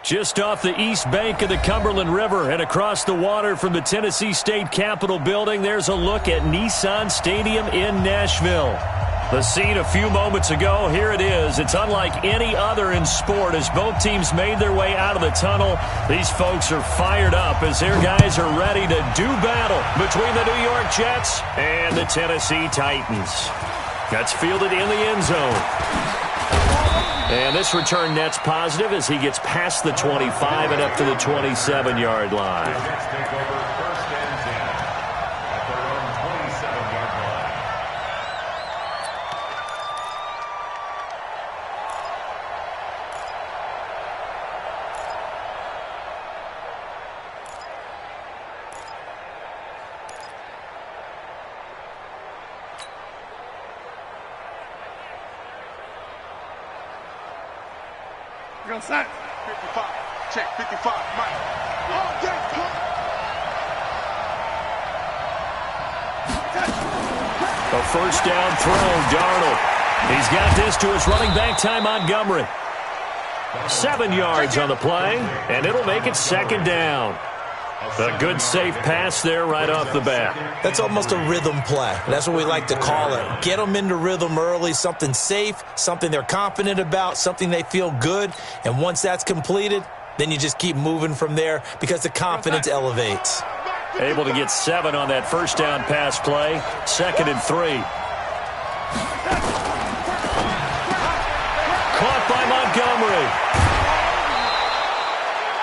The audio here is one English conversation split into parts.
Just off the east bank of the Cumberland River and across the water from the Tennessee State Capitol building, there's a look at Nissan Stadium in Nashville. The scene a few moments ago, here it is. It's unlike any other in sport as both teams made their way out of the tunnel. These folks are fired up as their guys are ready to do battle between the New York Jets and the Tennessee Titans. That's fielded in the end zone. And this return net's positive as he gets past the 25 and up to the 27-yard line. Go set. 55. Check 55. Mike. Oh, a first down throw, Darnold. He's got this to his running back, Ty Montgomery. 7 yards on the play, and it'll make it second down. A good, safe pass there right off the bat. That's almost a rhythm play. That's what we like to call it. Get them into rhythm early, something safe, something they're confident about, something they feel good. And once that's completed, then you just keep moving from there because the confidence elevates. Able to get 7 on that first down pass play. 2nd and 3. Caught by Montgomery.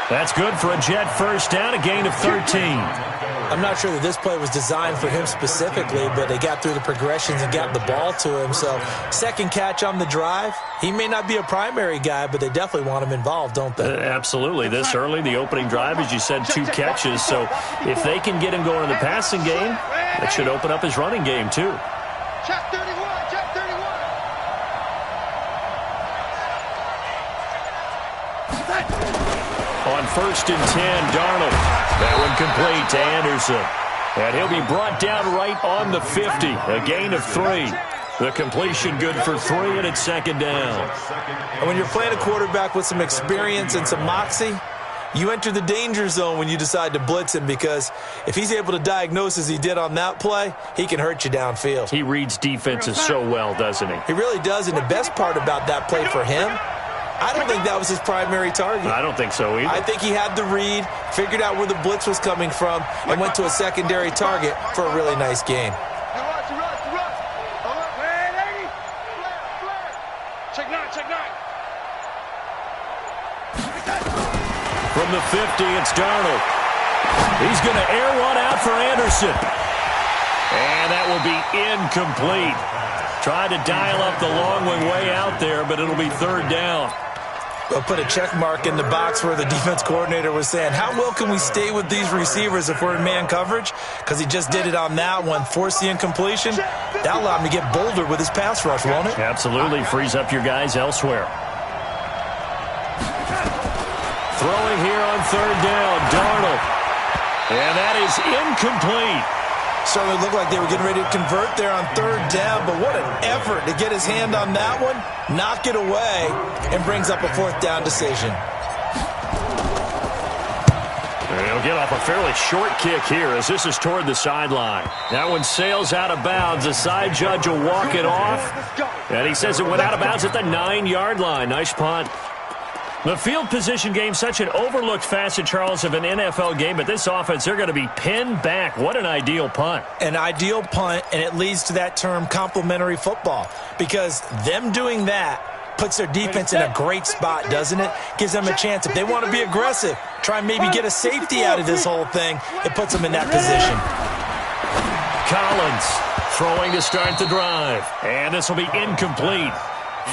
That's good for a Jet first down, a gain of 13. I'm not sure that this play was designed for him specifically, but they got through the progressions and got the ball to him. So, second catch on the drive. He may not be a primary guy, but they definitely want him involved, don't they? Absolutely. This early, the opening drive, as you said, 2 catches. So, if they can get him going in the passing game, that should open up his running game, too. Check 31. Check 31. On 1st and 10, Darnold. That one complete to Anderson. And he'll be brought down right on the 50. A gain of 3. The completion good for 3, and it's second down. And when you're playing a quarterback with some experience and some moxie, you enter the danger zone when you decide to blitz him, because if he's able to diagnose as he did on that play, he can hurt you downfield. He reads defenses so well, doesn't he? He really does, and the best part about that play for him, I don't think that was his primary target. I don't think so either. I think he had the read, figured out where the blitz was coming from, and went to a secondary target for a really nice gain. Check 9, check 9. From the 50, it's Darnold. He's going to air one out for Anderson. And that will be incomplete. Tried to dial up the long one way out there, but it'll be 3rd down. We'll put a check mark in the box where the defense coordinator was saying, how well can we stay with these receivers if we're in man coverage? Because he just did it on that one, forced the incompletion. That allowed him to get bolder with his pass rush, won't it? Absolutely. Frees up your guys elsewhere. Throwing here on 3rd down, Darnold. And that is incomplete. Certainly looked like they were getting ready to convert there on 3rd down, but what an effort to get his hand on that one, knock it away, and brings up a 4th down decision. He'll get off a fairly short kick here as this is toward the sideline. That one sails out of bounds. The side judge will walk it off, and he says it went out of bounds at the 9-yard line. Nice punt. The field position game, such an overlooked facet, Charles, of an NFL game, but this offense, they're going to be pinned back. What an ideal punt. An ideal punt, and it leads to that term complementary football, because them doing that puts their defense in a great spot, doesn't it? Gives them a chance. If they want to be aggressive, try and maybe get a safety out of this whole thing, it puts them in that position. Collins throwing to start the drive, and this will be incomplete.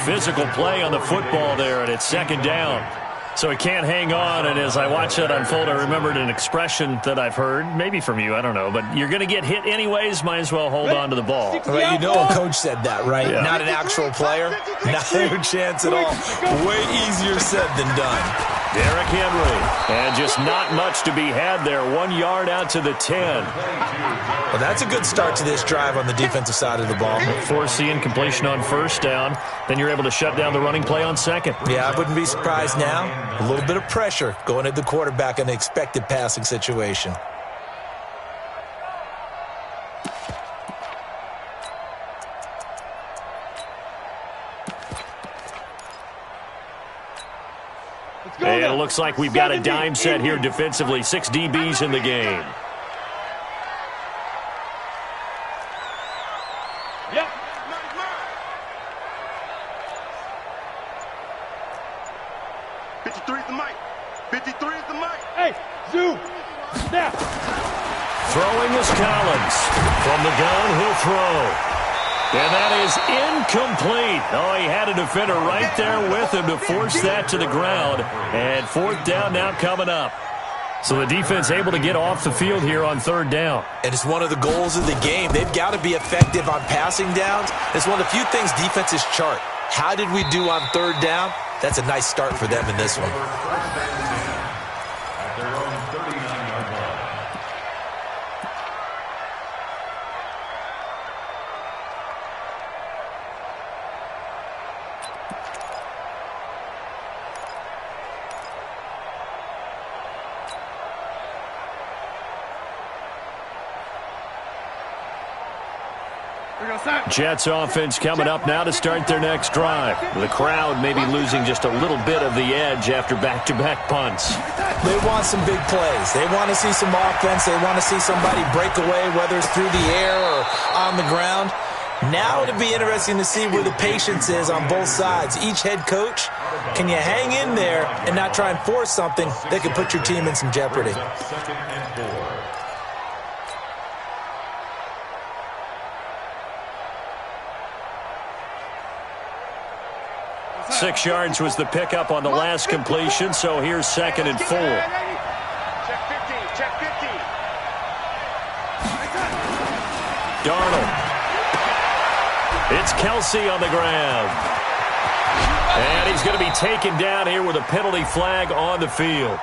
Physical play on the football there, and it's 2nd down. So he can't hang on, and as I watch that unfold, I remembered an expression that I've heard, maybe from you, I don't know, but you're going to get hit anyways, might as well hold on to the ball. Right, you know a coach said that, right? Yeah. Not an actual player. Not a chance at all. Way easier said than done. Derrick Henry. And just not much to be had there. 1 yard out to the 10. Well, that's a good start to this drive on the defensive side of the ball. Foreseeing completion on first down. Then you're able to shut down the running play on second. Yeah, I wouldn't be surprised now. A little bit of pressure going at the quarterback in the expected passing situation. And it looks like we've got a dime set here defensively. 6 DBs in the game. Yep. 53 is the mic. 53 is the mic. Hey, Zoo. Snap. Throwing is Collins. From the gun, he'll throw. And that is incomplete. Oh, he had a defender right there with him to force that to the ground. And fourth down now coming up. So the defense able to get off the field here on third down. And it's one of the goals of the game. They've got to be effective on passing downs. It's one of the few things defenses chart. How did we do on third down? That's a nice start for them in this one. Jets offense coming up now to start their next drive. The crowd may be losing just a little bit of the edge after back-to-back punts. They want some big plays. They want to see some offense. They want to see somebody break away, whether it's through the air or on the ground. Now it'll be interesting to see where the patience is on both sides. Each head coach, can you hang in there and not try and force something that could put your team in some jeopardy? 6 yards was the pickup on the last completion, so here's 2nd and 4. Check 15, check 15. Darnold. It's Kelsey on the ground. And he's going to be taken down here with a penalty flag on the field.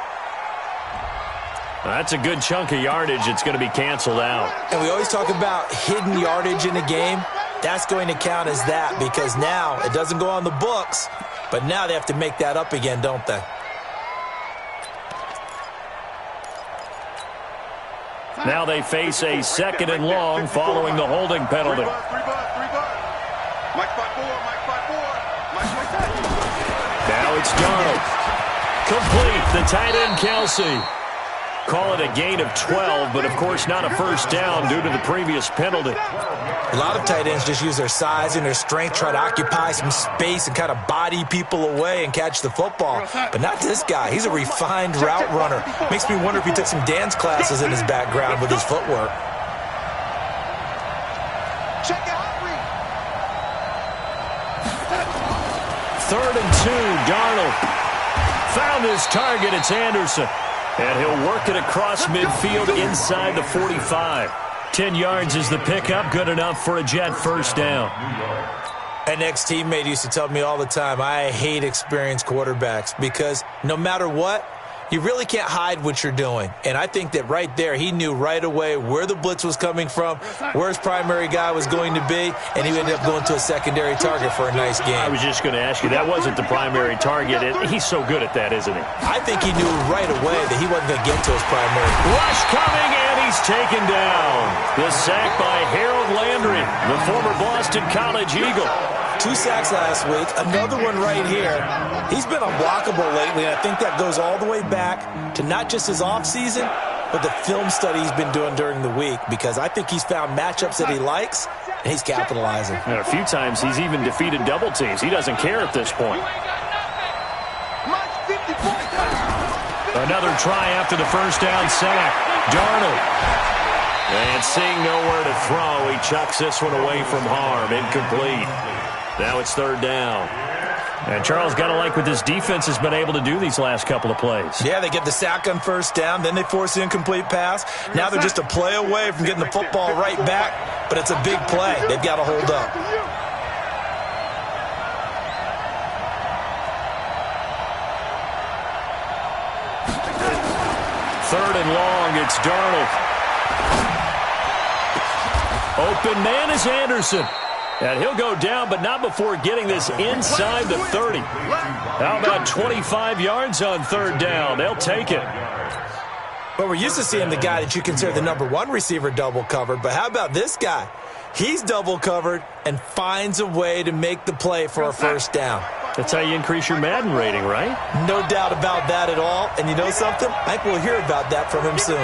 That's a good chunk of yardage. It's going to be canceled out. And we always talk about hidden yardage in a game. That's going to count as that because now it doesn't go on the books, but now they have to make that up again, don't they? Now they face a 2nd and long following the holding penalty. Now it's Darnold. Complete. The tight end, Kelsey. Call it a gain of 12, but of course not a first down due to the previous penalty. A lot of tight ends just use their size and their strength, try to occupy some space and kind of body people away and catch the football. But not this guy. He's a refined route runner. Makes me wonder if he took some dance classes in his background with his footwork. Check out. 3rd and 2, Darnold. Found his target. It's Anderson. And he'll work it across midfield inside the 45. 10 yards is the pickup. Good enough for a Jet first down. An ex-teammate used to tell me all the time, I hate experienced quarterbacks because no matter what, you really can't hide what you're doing. And I think that right there, he knew right away where the blitz was coming from, where his primary guy was going to be, and he ended up going to a secondary target for a nice game. I was just going to ask you, that wasn't the primary target. He's so good at that, isn't he? I think he knew right away that he wasn't going to get to his primary. Rush coming, and he's taken down. The sack by Harold Landry, the former Boston College Eagle. 2 sacks last week, another one right here. He's been unblockable lately, and I think that goes all the way back to not just his offseason, but the film study he's been doing during the week, because I think he's found matchups that he likes, and he's capitalizing. And a few times he's even defeated double teams. He doesn't care at this point. Another try after the first down sack. Darnold. And seeing nowhere to throw, he chucks this one away from harm. Incomplete. Now it's 3rd down. And Charles, got to like what this defense has been able to do these last couple of plays. Yeah, they get the sack on first down, then they force the incomplete pass. Now they're just a play away from getting the football right back, but it's a big play. They've got to hold up. 3rd and long. It's Darnold. Open man is Anderson. And he'll go down, but not before getting this inside the 30. How about 25 yards on 3rd down? They'll take it. Well, we're used to seeing the guy that you consider the #1 receiver double covered, but how about this guy? He's double covered and finds a way to make the play for a 1st down. That's how you increase your Madden rating, right? No doubt about that at all. And you know something? I think we'll hear about that from him soon.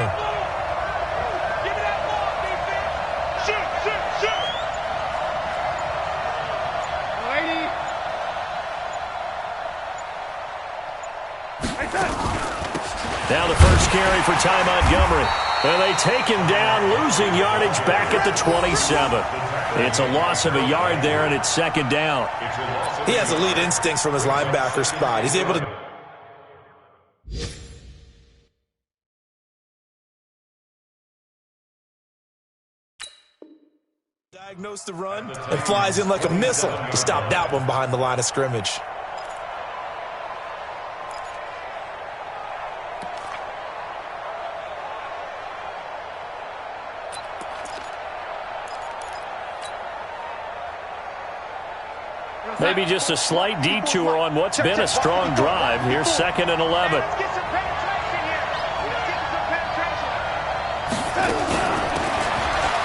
Now the first carry for Ty Montgomery. And they take him down, losing yardage back at the 27. It's a loss of a yard there, and it's 2nd down. He has elite instincts from his linebacker spot. He's able to... diagnose the run and flies in like a missile to stop that one behind the line of scrimmage. Maybe just a slight detour on what's been a strong drive. Here's 2nd and 11.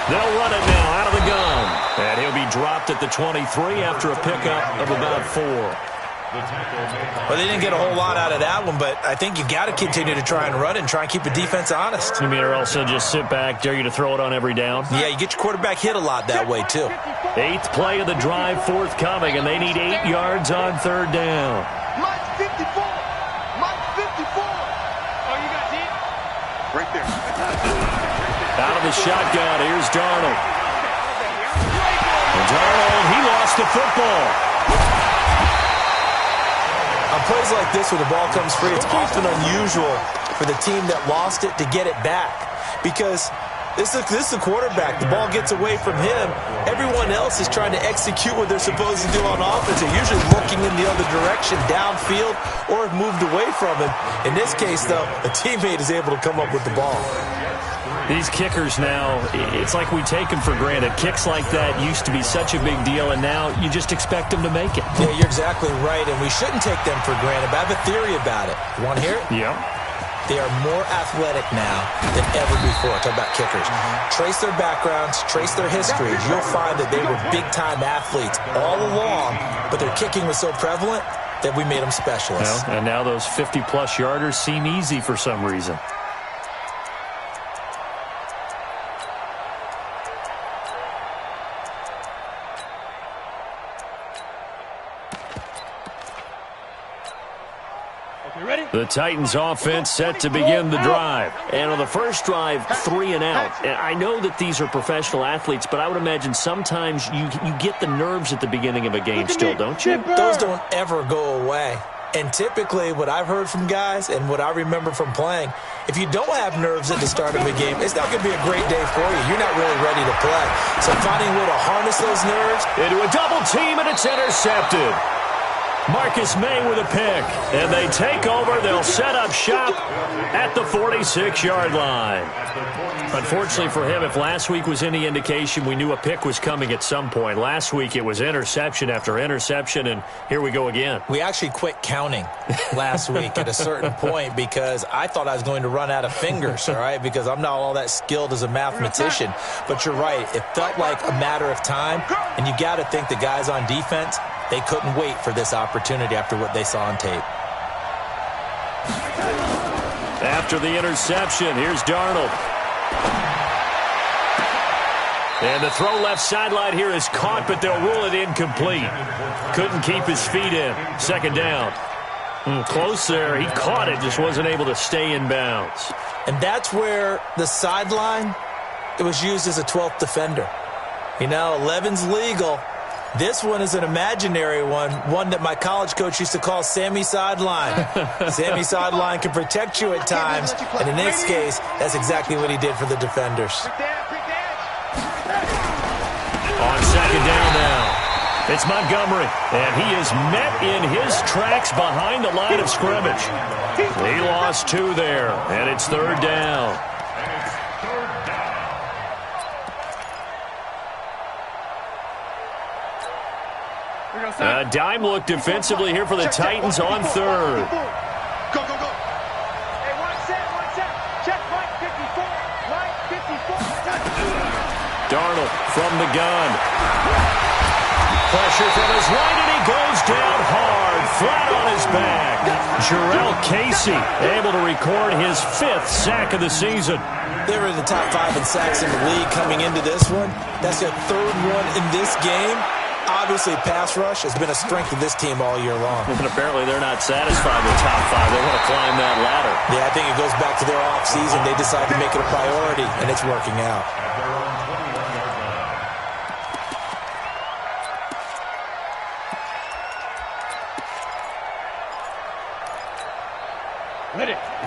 They'll run it now out of the gun. And he'll be dropped at the 23 after a pickup of about 4. Well, they didn't get a whole lot out of that one, but I think you got to continue to try and run and try and keep the defense honest. You mean or else they'll just sit back, dare you to throw it on every down? Yeah, you get your quarterback hit a lot that way, too. 8th play of the drive forthcoming, and they need 8 yards on 3rd down. Mike 54. Mike 54. Oh, you got deep? Right there. Out of the shotgun, here's Darnold. And Darnold, he lost the football. On plays like this where the ball comes free, it's often unusual for the team that lost it to get it back. Because this is the quarterback. The ball gets away from him. Everyone else is trying to execute what they're supposed to do on offense. They're usually looking in the other direction, downfield, or have moved away from him. In this case, though, a teammate is able to come up with the ball. These kickers now, it's like we take them for granted. Kicks like that used to be such a big deal, and now you just expect them to make it. Yeah, you're exactly right, and we shouldn't take them for granted. But I have a theory about it. You want to hear it? Yeah. They are more athletic now than ever before. Talk about kickers. Trace their backgrounds, trace their histories. You'll find that they were big-time athletes all along, but their kicking was so prevalent that we made them specialists. Well, and now those 50-plus yarders seem easy for some reason. The Titans offense set to begin the drive. And on the first drive, 3 and out. And I know that these are professional athletes, but I would imagine sometimes you get the nerves at the beginning of a game still, don't you? Those don't ever go away. And typically what I've heard from guys and what I remember from playing, if you don't have nerves at the start of a game, it's not going to be a great day for you. You're not really ready to play. So finding a way to harness those nerves. Into a double team, and it's intercepted. Marcus May with a pick, and they take over. They'll set up shop at the 46-yard line. Unfortunately for him, if last week was any indication, we knew a pick was coming at some point. Last week it was interception after interception, and here we go again. We actually quit counting last week at a certain point because I thought I was going to run out of fingers, all right, because I'm not all that skilled as a mathematician. But you're right. It felt like a matter of time, and you got to think the guys on defense, they couldn't wait for this opportunity after what they saw on tape. After the interception, here's Darnold. And the throw left sideline here is caught, but they'll rule it incomplete. Couldn't keep his feet in. 2nd down. Close there. He caught it, just wasn't able to stay in bounds. And that's where the sideline, it was used as a 12th defender. You know, 11's legal. This one is an imaginary one that my college coach used to call Sammy Sideline. Sammy Sideline can protect you at times, and in this case, that's exactly what he did for the defenders. On 2nd down now. It's Montgomery, and he is met in his tracks behind the line of scrimmage. He lost 2 there, and it's 3rd down. A dime look defensively here for the Titans on 3rd. Go, go, go. Hey, one set. Check Mike 54. Mike 54. Darnold from the gun. Pressure from his right, and he goes down hard, flat on his back. Jarrell Casey able to record his 5th sack of the season. They were in the top 5 in sacks in the league coming into this one. That's their 3rd one in this game. Obviously, pass rush has been a strength of this team all year long. And apparently they're not satisfied with top 5. They want to climb that ladder. Yeah, I think it goes back to their offseason. They decided to make it a priority, and it's working out.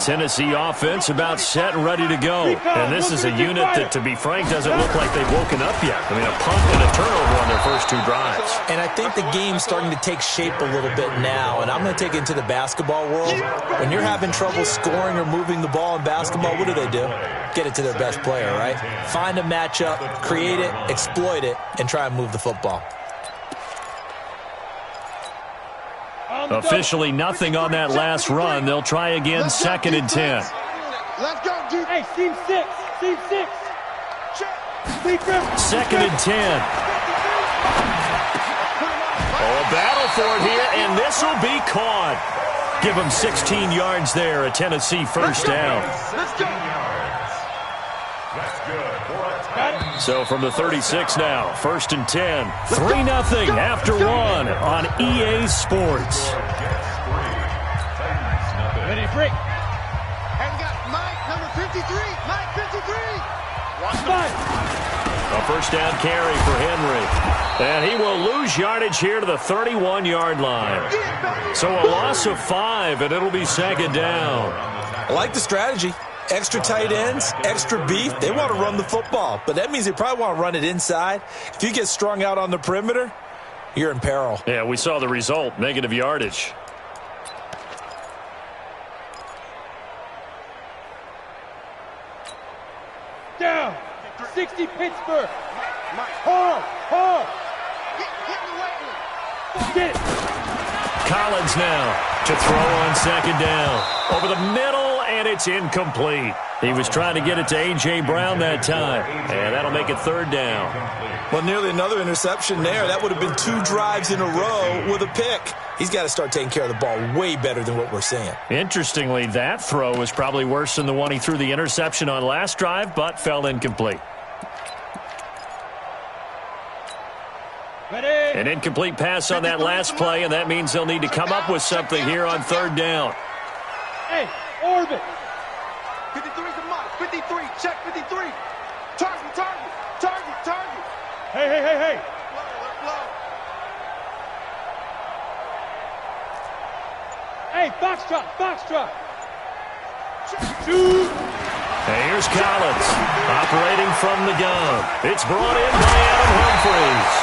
Tennessee offense about set and ready to go. And this is a unit that, to be frank, doesn't look like they've woken up yet. I mean, a punt and a turnover on their first 2 drives. And I think the game's starting to take shape a little bit now. And I'm going to take it into the basketball world. When you're having trouble scoring or moving the ball in basketball, what do? Get it to their best player, right? Find a matchup, create it, exploit it, and try and move the football. Officially nothing on that last run. They'll try again, 2nd and 10. Let's go, dude. Hey, team 6. 2nd and 10. Oh, a battle for it here, and this will be caught. Give them 16 yards there, a Tennessee first down. Let's go. So from the 36 now, 1st and 10. 3-0 after 1 on EA Sports. Ready, break. And we got Mike, number 53. Mike 53. A first down carry for Henry. And he will lose yardage here to the 31-yard line. So a loss of 5, and it'll be 2nd down. I like the strategy. Extra tight ends, extra beef. They want to run the football, but that means they probably want to run it inside. If you get strung out on the perimeter, you're in peril. Yeah, we saw the result, negative yardage. Down. 60 Pittsburgh. Hard. Get it. Collins now to throw on 2nd down. Over the middle, and it's incomplete. He was trying to get it to A.J. Brown that time, and that'll make it 3rd down. Well, nearly another interception there. That would have been 2 drives in a row with a pick. He's got to start taking care of the ball way better than what we're seeing. Interestingly, that throw was probably worse than the one he threw the interception on last drive, but fell incomplete. Ready. An incomplete pass on that last play, and that means they'll need to come up with something here on 3rd down. Hey, orbit. 53 to Mike. 53. Check 53. Target. Hey. Low. Hey, foxtrot. Shoot. And here's Collins operating from the gun. It's brought in by Adam Humphries.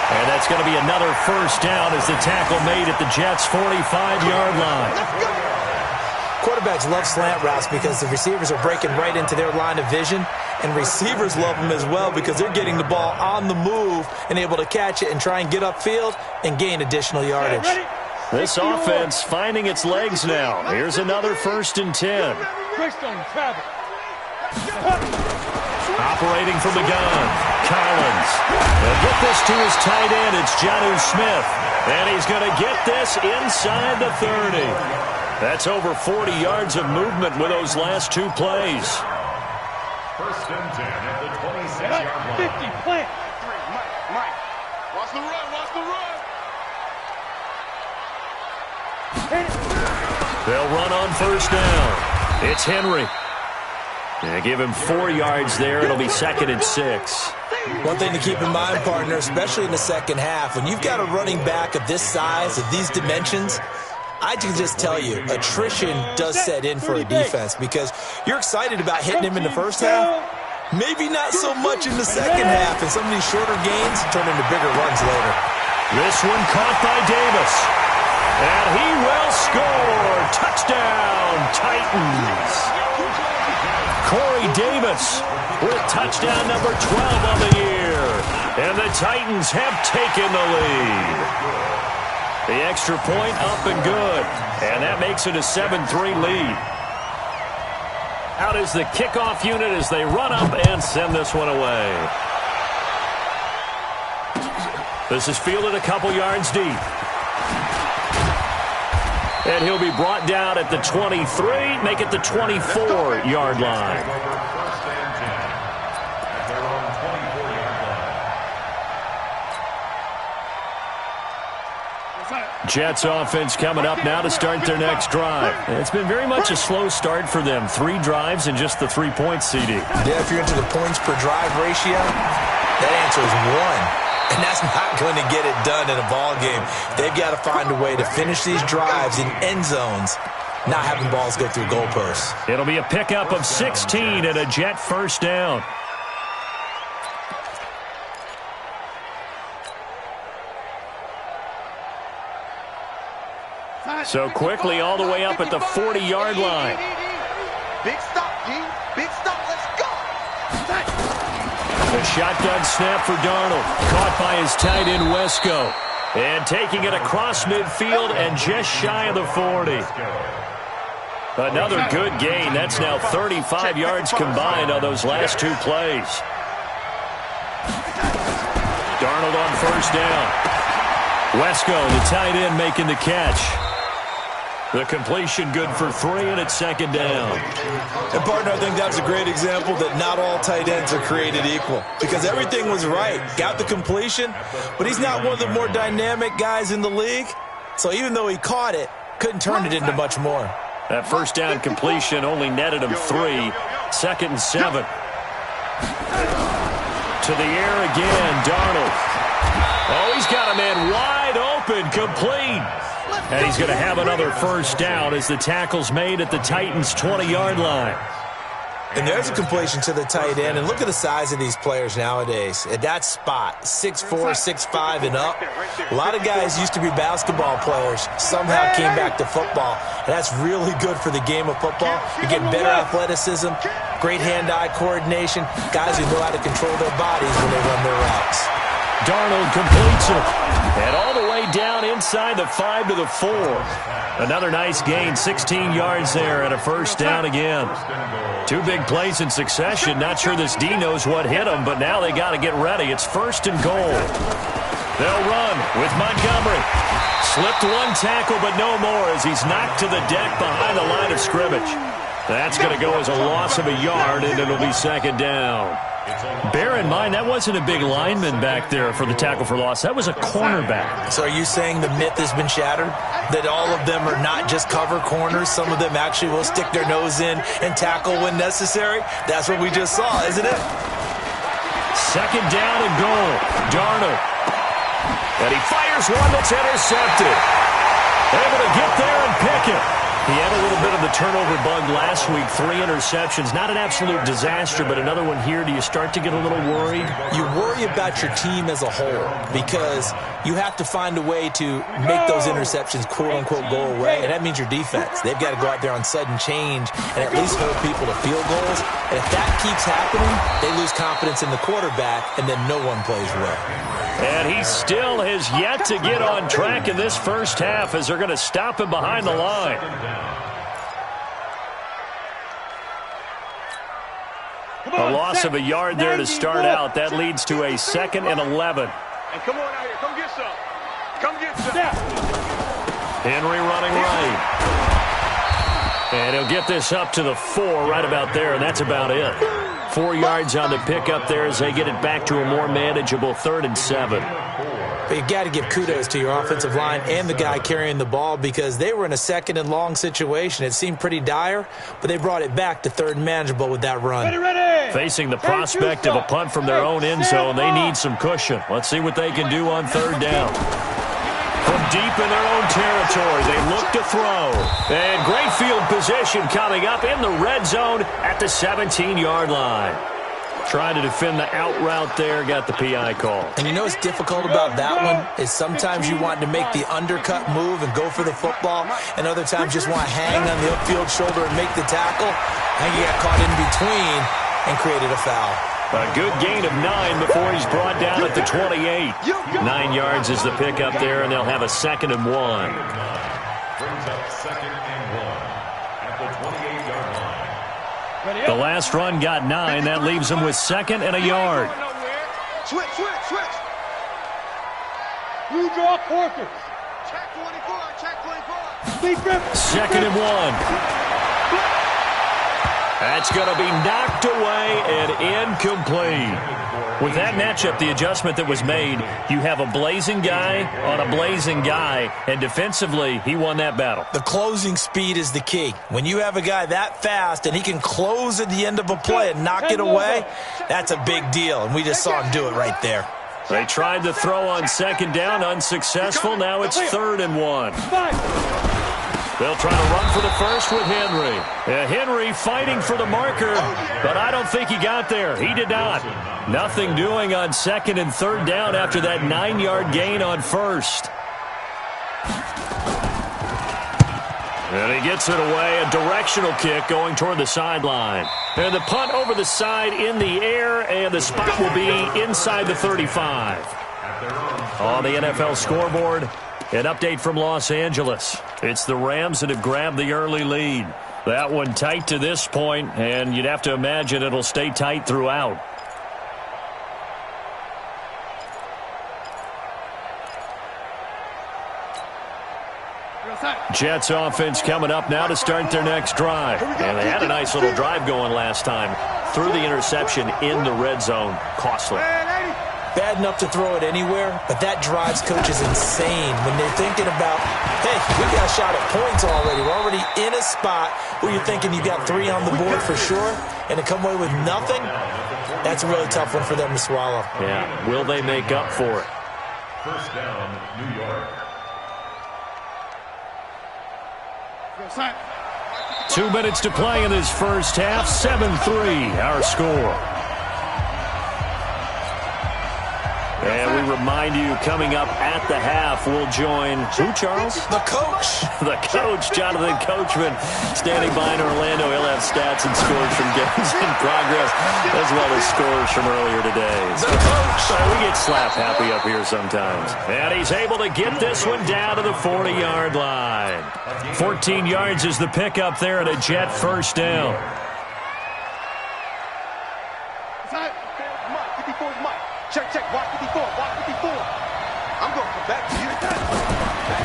And that's going to be another first down as the tackle made at the Jets' 45-yard line. Quarterbacks love slant routes because the receivers are breaking right into their line of vision, and receivers love them as well because they're getting the ball on the move and able to catch it and try and get upfield and gain additional yardage. This offense finding its legs now. Here's another 1st and 10. Travel. Operating from the gun, Collins. They'll get this to his tight end. It's Jonnu Smith. And he's going to get this inside the 30. That's over 40 yards of movement with those last 2 plays. 1st and 10 at the 26-yard line. 50, plant. Mike. Watch the run. They'll run on 1st down. It's Henry. They give him 4 yards there. It'll be 2nd and 6. One thing to keep in mind, partner, especially in the second half, when you've got a running back of this size, of these dimensions, I can just tell you, attrition does set in for a defense because you're excited about hitting him in the first half. Maybe not so much in the second half, and some of these shorter gains turn into bigger runs later. This one caught by Davis. And he will score. Touchdown, Titans. Corey Davis with touchdown number 12 on the year. And the Titans have taken the lead. The extra point up and good. And that makes it a 7-3 lead. Out is the kickoff unit as they run up and send this one away. This is fielded a couple yards deep. And he'll be brought down at the 23, make it the 24-yard line. Jets offense coming up now to start their next drive. It's been very much a slow start for them. 3 drives and just the 3 points, CD. Yeah, if you're into the points per drive ratio, that answer is 1. And that's not going to get it done in a ball game. They've got to find a way to finish these drives in end zones, not having balls go through goalposts. It'll be a pickup of 16 and a Jet first down. So quickly all the way up at the 40-yard line. Big stop, G. Big stop. Let's go. The shotgun snap for Darnold. Caught by his tight end, Wesco. And taking it across midfield and just shy of the 40. Another good gain. That's now 35 yards combined on those last 2 plays. Darnold on first down. Wesco, the tight end, making the catch. The completion good for 3, and it's second down. And, partner, I think that was a great example that not all tight ends are created equal, because everything was right. Got the completion, but he's not one of the more dynamic guys in the league. So even though he caught it, couldn't turn it into much more. That first down completion only netted him 3. Second and 7. To the air again, Darnold. Oh, he's got a man wide open, complete. And he's going to have another first down as the tackle's made at the Titans' 20-yard line. And there's a completion to the tight end. And look at the size of these players nowadays. At that spot, 6'4", 6'5", and up. A lot of guys used to be basketball players, somehow came back to football. And that's really good for the game of football. You get better athleticism, great hand-eye coordination, guys who know how to control their bodies when they run their routes. Darnold completes it. And all the way down inside the 5 to the 4. Another nice gain, 16 yards there and a first down again. 2 big plays in succession. Not sure this D knows what hit him, but now they got to get ready. It's first and goal. They'll run with Montgomery. Slipped 1 tackle, but no more as he's knocked to the deck behind the line of scrimmage. That's going to go as a loss of a yard, and it'll be second down. Bear in mind, that wasn't a big lineman back there for the tackle for loss. That was a cornerback. So are you saying the myth has been shattered? That all of them are not just cover corners? Some of them actually will stick their nose in and tackle when necessary? That's what we just saw, isn't it? Second down and goal. Darnold. And he fires one that's intercepted. Able to get there and pick it. He had a little bit of the turnover bug last week, 3 interceptions. Not an absolute disaster, but another one here. Do you start to get a little worried? You worry about your team as a whole because you have to find a way to make those interceptions, quote-unquote, go away, and that means your defense. They've got to go out there on sudden change and at least hold people to field goals. And if that keeps happening, they lose confidence in the quarterback, and then no one plays well. And he still has yet to get on track in this first half as they're going to stop him behind the line. A loss of a yard there to start out. That leads to a 2nd and 11. And come on out here. Come get some. Come get some. Henry running right. And he'll get this up to the 4 right about there, and that's about it. 4 yards on the pickup there as they get it back to a more manageable 3rd and 7. But you got to give kudos to your offensive line and the guy carrying the ball because they were in a 2nd and long situation. It seemed pretty dire, but they brought it back to 3rd and manageable with that run. Facing the prospect of a punt from their own end zone, they need some cushion. Let's see what they can do on 3rd down. From deep in their own territory, they look to throw. And great field position coming up in the red zone at the 17-yard line. Trying to defend the out route there, got the PI call. And you know what's difficult about that one is sometimes you want to make the undercut move and go for the football, and other times just want to hang on the upfield shoulder and make the tackle. I think he got caught in between and created a foul. A good gain of 9 before he's brought down at the 28. 9 yards is the pickup there, and they'll have a 2nd and 1. Brings up 2nd and 1 at the 28-yard line. The last run got 9. That leaves him with 2nd and a yard. Switch. You draw quarters. Check 24. Check 24. Speed grip. 2nd and 1. That's going to be knocked away and incomplete. With that matchup, the adjustment that was made, you have a blazing guy on a blazing guy, and defensively, he won that battle. The closing speed is the key. When you have a guy that fast and he can close at the end of a play and knock it away, that's a big deal, and we just saw him do it right there. They tried to throw on 2nd down, unsuccessful. Now it's 3rd and 1. They'll try to run for the first with Henry. Henry fighting for the marker, but I don't think he got there. He did not. Nothing doing on 2nd and 3rd down after that 9-yard gain on 1st. And he gets it away, a directional kick going toward the sideline. And the punt over the side in the air, and the spot will be inside the 35. On the NFL scoreboard, an update from Los Angeles. It's the Rams that have grabbed the early lead. That one tight to this point, and you'd have to imagine it'll stay tight throughout. Jets offense coming up now to start their next drive. And they had a nice little drive going last time. Threw the interception in the red zone. Costly. Bad enough to throw it anywhere, but that drives coaches insane when they're thinking about, hey, we got a shot at points already. We're already in a spot where you're thinking you got 3 on the board for sure, and to come away with nothing, that's a really tough one for them to swallow. Yeah, will they make up for it? First down, New York. 2 minutes to play in this first half. 7-3, our score. And we remind you, coming up at the half, we'll join who, Charles? The coach. The coach, Jonathan Coachman, standing by in Orlando. He'll have stats and scores from games in progress, as well as scores from earlier today. The coach. We get slap happy up here sometimes. And he's able to get this one down to the 40-yard line. 14 yards is the pickup there, and a Jet first down. Check. Watch 54. I'm going to come back to you.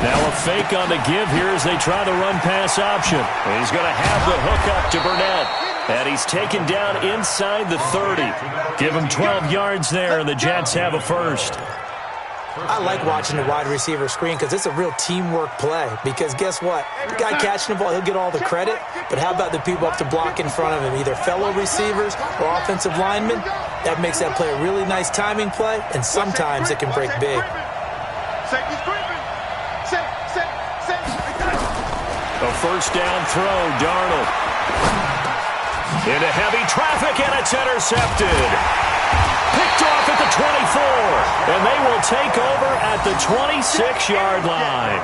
Now a fake on the give here as they try the run-pass option. And he's going to have the hook up to Burnett. And he's taken down inside the 30. Give him 12 yards there, and the Jets have a first. I like watching the wide receiver screen because it's a real teamwork play. Because guess what? The guy catching the ball, he'll get all the credit. But how about the people up to block in front of him, either fellow receivers or offensive linemen? That makes that play a really nice timing play, and sometimes it can break big. A first down throw, Darnold. Into heavy traffic, and it's intercepted. Picked off at the 24, and they will take over at the 26-yard line.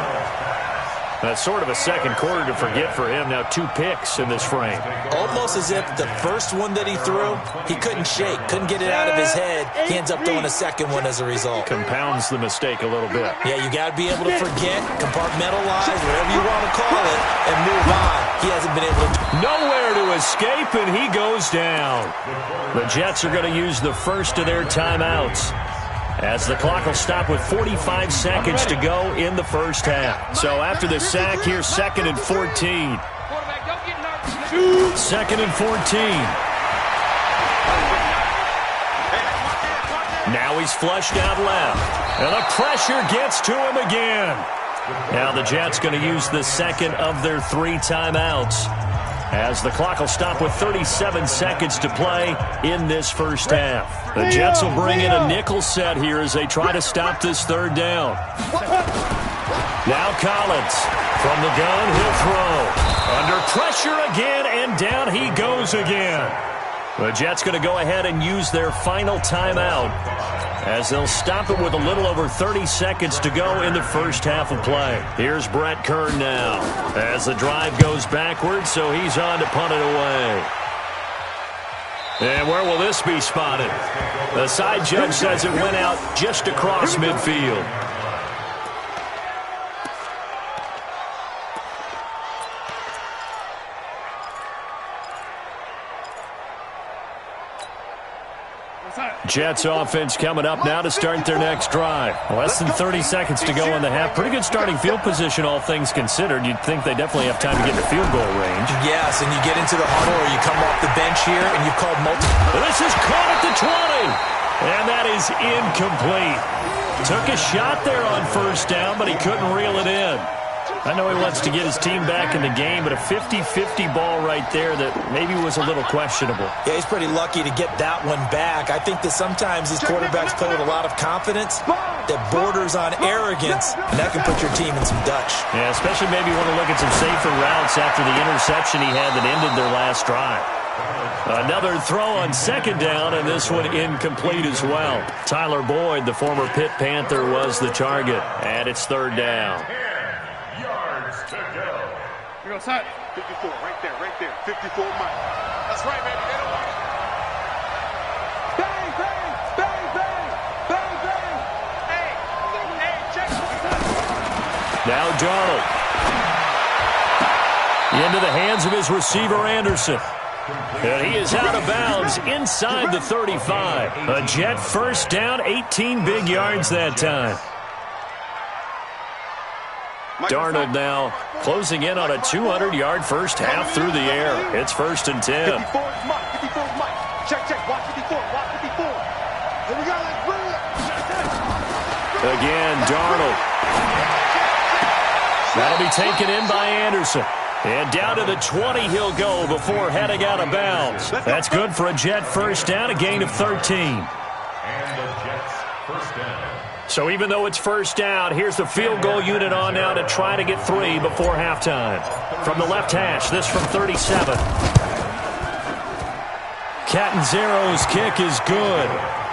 That's sort of a second quarter to forget for him. Now 2 picks in this frame. Almost as if the first one that he threw, he couldn't shake, couldn't get it out of his head. He ends up throwing a second one as a result. Compounds the mistake a little bit. Yeah, you got to be able to forget, compartmentalize, whatever you want to call it, and move on. He hasn't been able to. Nowhere to escape, and he goes down. The Jets are going to use the first of their timeouts, as the clock will stop with 45 seconds to go in the first half. So after the sack, here's 2nd and 14. 2nd and 14. Now he's flushed out left. And the pressure gets to him again. Now the Jets going to use the second of their 3 timeouts, as the clock will stop with 37 seconds to play in this first half. The Jets will bring in a nickel set here as they try to stop this 3rd down. Now Collins from the gun, he'll throw. Under pressure again, and down he goes again. The Jets going to go ahead and use their final timeout as they'll stop it with a little over 30 seconds to go in the first half of play. Here's Brett Kern now as the drive goes backwards, so he's on to punt it away. And where will this be spotted? The side judge says it went out just across midfield. Jets offense coming up now to start their next drive. Less than 30 seconds to go in the half. Pretty good starting field position, all things considered. You'd think they definitely have time to get in the field goal range. Yes, and you get into the huddle or you come off the bench here and you've called multiple. This is caught at the 20. And that is incomplete. Took a shot there on first down, but he couldn't reel it in. I know he wants to get his team back in the game, but a 50-50 ball right there that maybe was a little questionable. Yeah, he's pretty lucky to get that one back. I think that sometimes these quarterbacks play with a lot of confidence that borders on arrogance, and that can put your team in some Dutch. Yeah, especially maybe want to look at some safer routes after the interception he had that ended their last drive. Another throw on second down, and this one incomplete as well. Tyler Boyd, the former Pitt Panther, was the target, and it's third down. Here goes Hut. 54, right there, 54 Mike. That's right, baby. They don't want it. Bang, bang, bang, bang, bang, bang. Hey, check. Now Darnold. Into the hands of his receiver, Anderson. And he is out of bounds inside the 35. A Jet first down, 18 big yards that time. Darnold now closing in on a 200-yard first half through the air. It's first and 10. 54 is Mike. 54 is Mike. Check. Watch 54. Watch 54. Here we go. Let's bring it. Again, Darnold. That'll be taken in by Anderson. And down to the 20 he'll go before heading out of bounds. That's good for a Jet first down, a gain of 13. And the Jets first down. So even though it's first down, here's the field goal unit on now to try to get 3 before halftime. From the left hash, this from 37. Catanzaro's kick is good.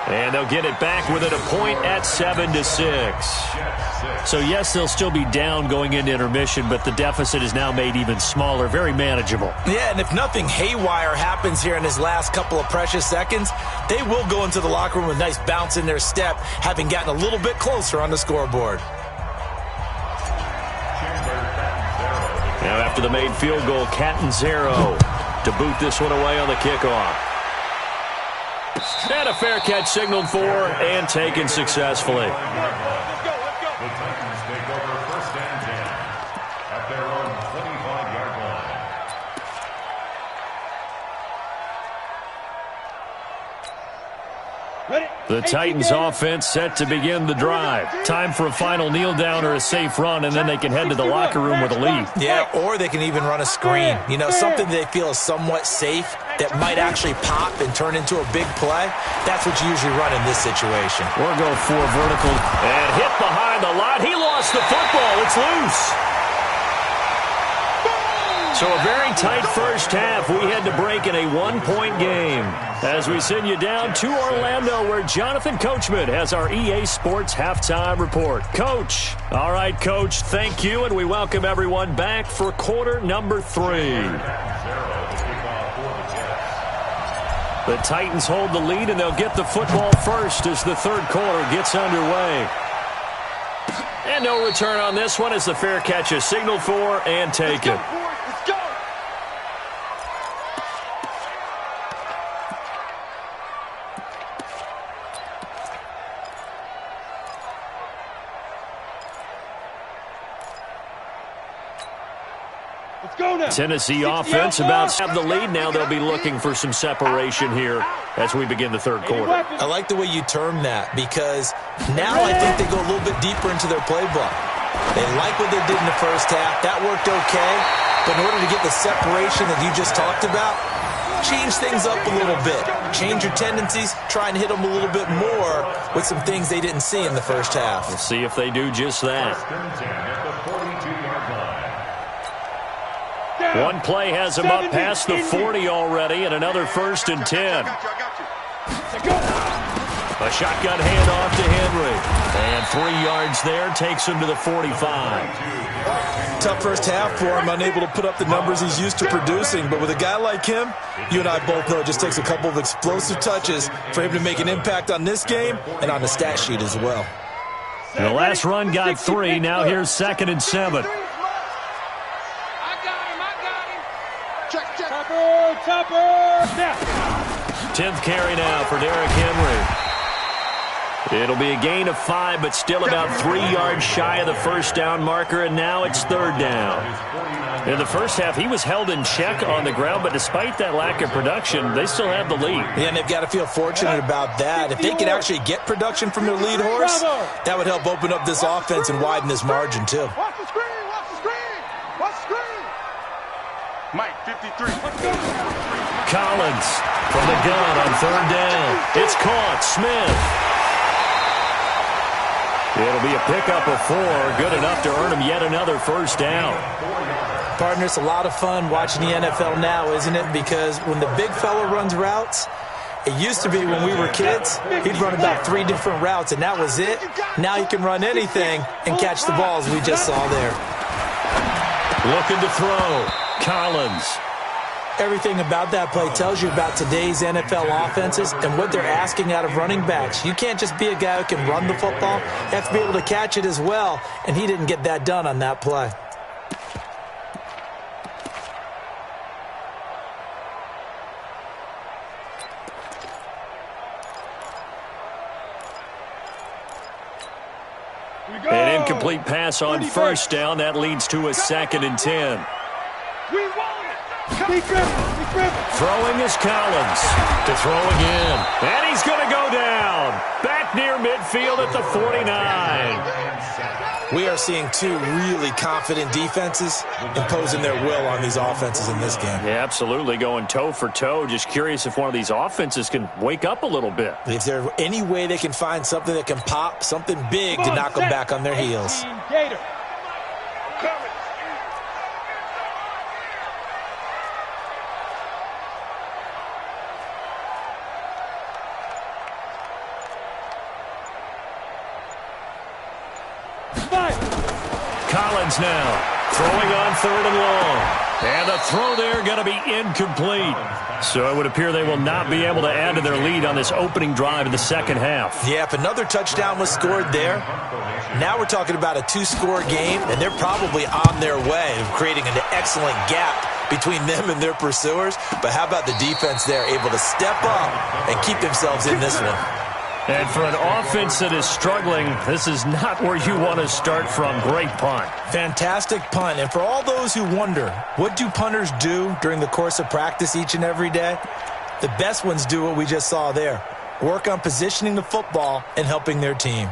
And they'll get it back within a point at 7-6. So yes, they'll still be down going into intermission, but the deficit is now made even smaller, very manageable. Yeah, and if nothing haywire happens here in his last couple of precious seconds, they will go into the locker room with a nice bounce in their step, having gotten a little bit closer on the scoreboard. Now after the made field goal, Catanzaro to boot this one away on the kickoff. And a fair catch signaled for and taken successfully. The Titans take over first and 10 at their own 25-yard line. The Titans offense set to begin the drive. Time for a final kneel down or a safe run, and then they can head to the locker room with a lead. Yeah, or they can even run a screen. You know, something they feel is somewhat safe that might actually pop and turn into a big play. That's what you usually run in this situation. Or go 4 vertical and hit behind the line. He lost the football. It's loose. So a very tight first half. We had to break in a 1-point game. As we send you down to Orlando, where Jonathan Coachman has our EA Sports Halftime Report. Coach. All right, Coach, thank you, and we welcome everyone back for quarter number 3. The Titans hold the lead, and they'll get the football first as the third quarter gets underway. And no return on this one as the fair catch is signaled for and taken. Let's go. Let's go now. Tennessee offense about to have the lead. Now they'll be looking for some separation here as we begin the third quarter. I like the way you term that, because now I think they go a little bit deeper into their playbook. They like what they did in the first half. That worked okay. But in order to get the separation that you just talked about, change things up a little bit. Change your tendencies. Try and hit them a little bit more with some things they didn't see in the first half. We'll see if they do just that. First and 10 at the 42-yard line. One play has him up past the 40 already, and another 1st and 10. A shotgun handoff to Henry. And 3 yards there takes him to the 45. Tough first half for him, unable to put up the numbers he's used to producing. But with a guy like him, you and I both know it just takes a couple of explosive touches for him to make an impact on this game and on the stat sheet as well. The last run got 3. Now here's 2nd and 7. Topper. Now. 10th carry now for Derrick Henry. It'll be a gain of 5, but still about 3 yards shy of the first down marker, and now it's 3rd down. In the first half, he was held in check on the ground, but despite that lack of production, they still have the lead. Yeah, and they've got to feel fortunate about that. If they could actually get production from their lead horse, that would help open up this offense and widen this margin, too. Watch the screen, watch the screen, watch the screen. Mike, 53. Collins from the gun on 3rd down. It's caught. Smith. It'll be a pickup of 4, good enough to earn him yet another 1st down. Partner, it's a lot of fun watching the NFL now, isn't it? Because when the big fella runs routes, it used to be when we were kids, he'd run about 3 different routes, and that was it. Now he can run anything and catch the balls we just saw there. Looking to throw. Collins. Everything about that play tells you about today's NFL offenses and what they're asking out of running backs. You can't just be a guy who can run the football. You have to be able to catch it as well, and he didn't get that done on that play. An incomplete pass on 1st down. That leads to a 2nd and 10. Throwing is Collins. To throw again. And he's going to go down. Back near midfield at the 49. We are seeing 2 really confident defenses imposing their will on these offenses in this game. Yeah, absolutely. Going toe for toe. Just curious if one of these offenses can wake up a little bit. Is there any way they can find something that can pop, something big to knock them back on their heels? Collins now throwing on 3rd and long. And the throw there going to be incomplete. So it would appear they will not be able to add to their lead on this opening drive in the second half. Yeah, if another touchdown was scored there, now we're talking about a 2-score game, and they're probably on their way of creating an excellent gap between them and their pursuers. But how about the defense there, able to step up and keep themselves in this one? And for an offense that is struggling, this is not where you want to start from. Great punt. Fantastic punt. And for all those who wonder, what do punters do during the course of practice each and every day? The best ones do what we just saw there. Work on positioning the football and helping their team.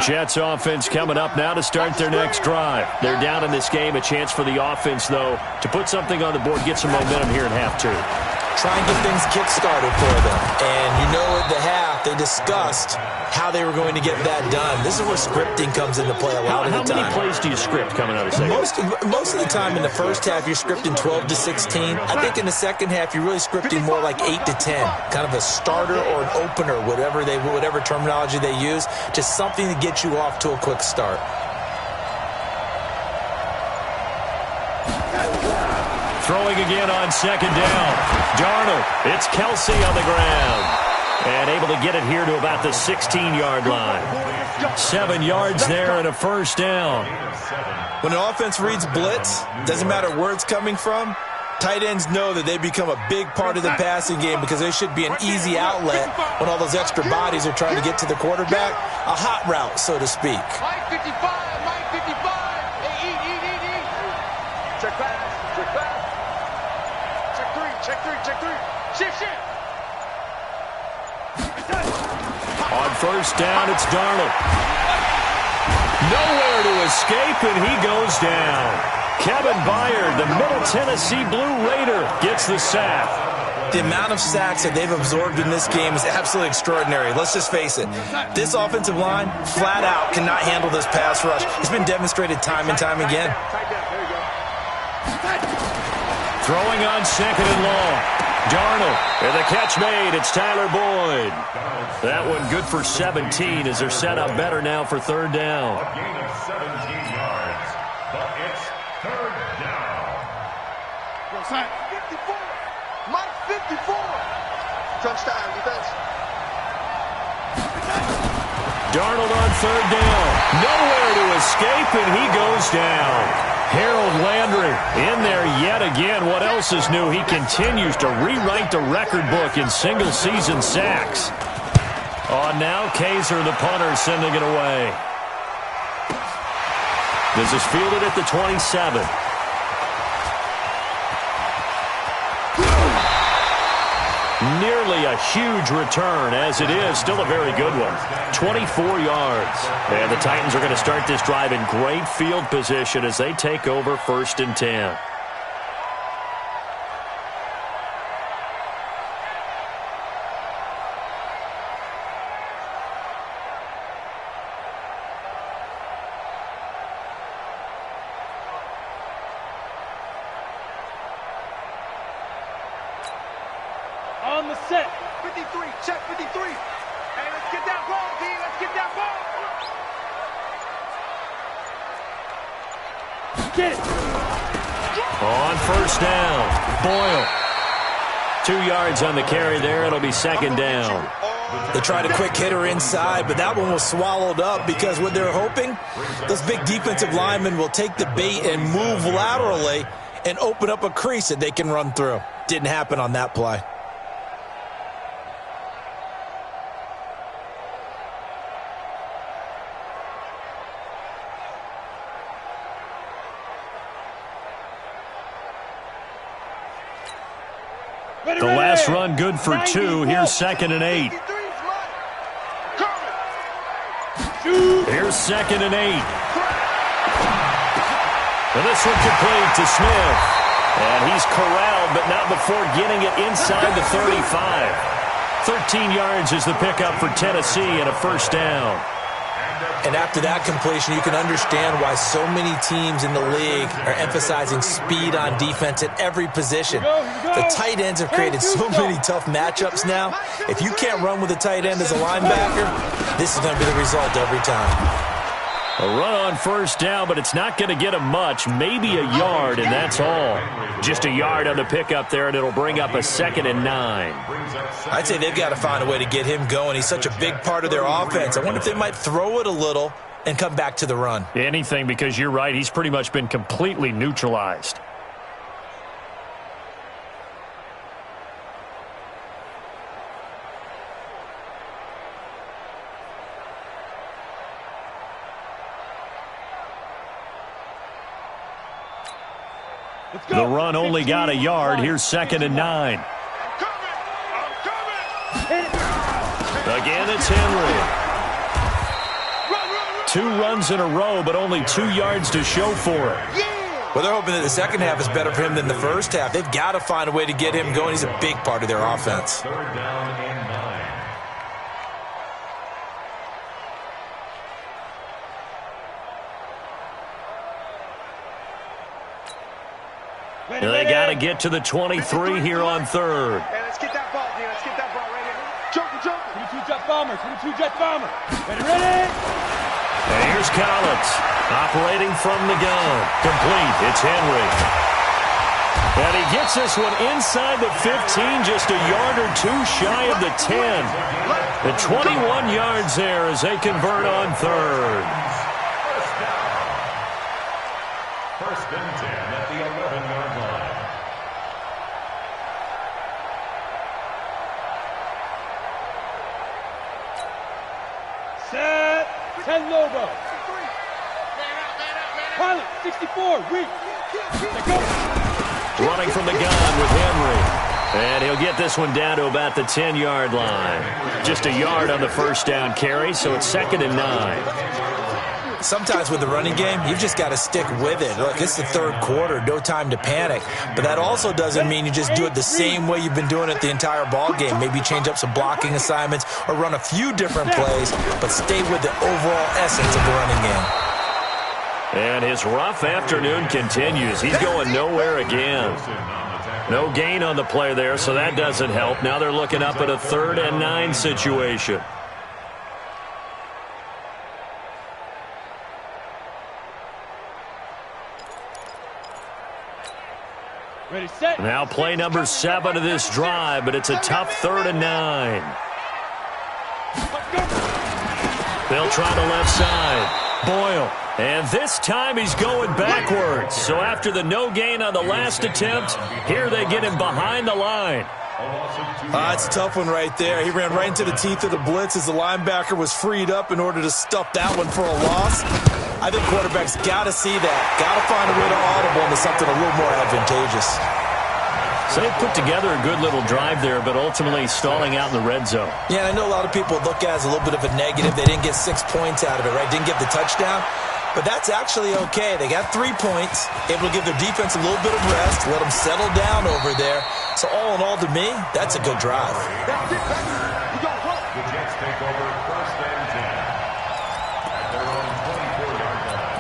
Jets offense coming up now to start their next drive. They're down in this game. A chance for the offense, though, to put something on the board, get some momentum here in half 2. Try and get things kick-started for them. And you know at the half, they discussed how they were going to get that done. This is where scripting comes into play a lot of the time. How many plays do you script coming out of the second? Most of the time in the first half, you're scripting 12 to 16. I think in the second half, you're really scripting more like 8 to 10. Kind of a starter or an opener, whatever terminology they use. Just something to get you off to a quick start. Throwing again on 2nd down. Darnold. It's Kelsey on the ground. And able to get it here to about the 16-yard line. 7 yards there and a 1st down. When an offense reads blitz, doesn't matter where it's coming from, tight ends know that they become a big part of the passing game because they should be an easy outlet when all those extra bodies are trying to get to the quarterback. A hot route, so to speak. Mike 55, Mike 55. Hey, eat. Check pass, check pass. Check three. Shift. On 1st down, it's Darnold. Nowhere to escape, and he goes down. Kevin Byard, the Middle Tennessee Blue Raider, gets the sack. The amount of sacks that they've absorbed in this game is absolutely extraordinary. Let's just face it. This offensive line, flat out, cannot handle this pass rush. It's been demonstrated time and time again. Throwing on second and long. Darnold, and the catch made. It's Tyler Boyd. That one good for 17 as they're set up better now for third down. A gain of 17 yards, but it's third down. Yo, son, 54. Mike, 54. Touchdown, defense. Darnold on third down. Nowhere to escape, and he goes down. Harold Landry in there yet again. What else is new? He continues to rewrite the record book in single-season sacks. Oh, now Kaiser, the punter, sending it away. This is fielded at the 27. Nearly a huge return, as it is. Still a very good one. 24 yards. And the Titans are going to start this drive in great field position as they take over 1st and 10. On the set. 53, check 53. Hey, let's get that ball, D. Let's get that ball. Get it. On first down, Boyle. 2 yards on the carry there. It'll be second down. They tried a quick hitter inside, but that one was swallowed up because what they're hoping, those big defensive linemen will take the bait and move laterally and open up a crease that they can run through. Didn't happen on that play. The last run good for 2. Here's 2nd and 8. Here's 2nd and 8. And this one complete to Smith. And he's corralled, but not before getting it inside the 35. 13 yards is the pickup for Tennessee and a first down. And after that completion, you can understand why so many teams in the league are emphasizing speed on defense at every position. The tight ends have created so many tough matchups now. If you can't run with a tight end as a linebacker, this is going to be the result every time. A run on first down, but it's not going to get him much. Maybe a yard, and that's all. Just a yard on the pickup there, and it'll bring up a 2nd and 9. I'd say they've got to find a way to get him going. He's such a big part of their offense. I wonder if they might throw it a little and come back to the run. Anything, because you're right. He's pretty much been completely neutralized. The run only got a yard. Here's 2nd and 9. Again, it's Henry. 2 runs in a row, but only 2 yards to show for it. Well, they're hoping that the second half is better for him than the first half. They've got to find a way to get him going. He's a big part of their offense. 3rd down and 9. They got to get to the 23 here on 3rd. Hey, let's get that ball, D. Let's get that ball right here. Joker. 22 jet bomber. 22 jet bomber. Ready? And here's Collins operating from the gun. Complete. It's Henry. And he gets this one inside the 15, just a yard or 2 shy of the 10. The 21 yards there as they convert on 3rd. First and 10 at the 11-yard line. Set. 10 logo. Pilot, 64. Weak. Running from the gun with Henry. And he'll get this one down to about the 10-yard line. Just a yard on the first down carry, so it's 2nd and 9. Sometimes with the running game, you've just got to stick with it. Look, it's the third quarter, no time to panic. But that also doesn't mean you just do it the same way you've been doing it the entire ball game. Maybe change up some blocking assignments or run a few different plays, but stay with the overall essence of the running game. And his rough afternoon continues. He's going nowhere again. No gain on the play there, so that doesn't help. Now they're looking up at a 3rd and 9 situation. Ready, set. Now play number 7 of this drive, but it's a tough 3rd and 9. They'll try the left side. Boyle. And this time he's going backwards. So after the no gain on the last attempt, here they get him behind the line. It's a tough one right there. He ran right into the teeth of the blitz as the linebacker was freed up in order to stuff that one for a loss. I think quarterbacks got to see that. Got to find a way to audible into something a little more advantageous. So they put together a good little drive there, but ultimately stalling out in the red zone. Yeah, and I know a lot of people look at it as a little bit of a negative. They didn't get 6 points out of it, right? Didn't get the touchdown. But that's actually okay. They got 3 points, able to give their defense a little bit of rest, let them settle down over there. So all in all, to me, that's a good drive. The Jets take over 1st and 10 at their own 24-yard line.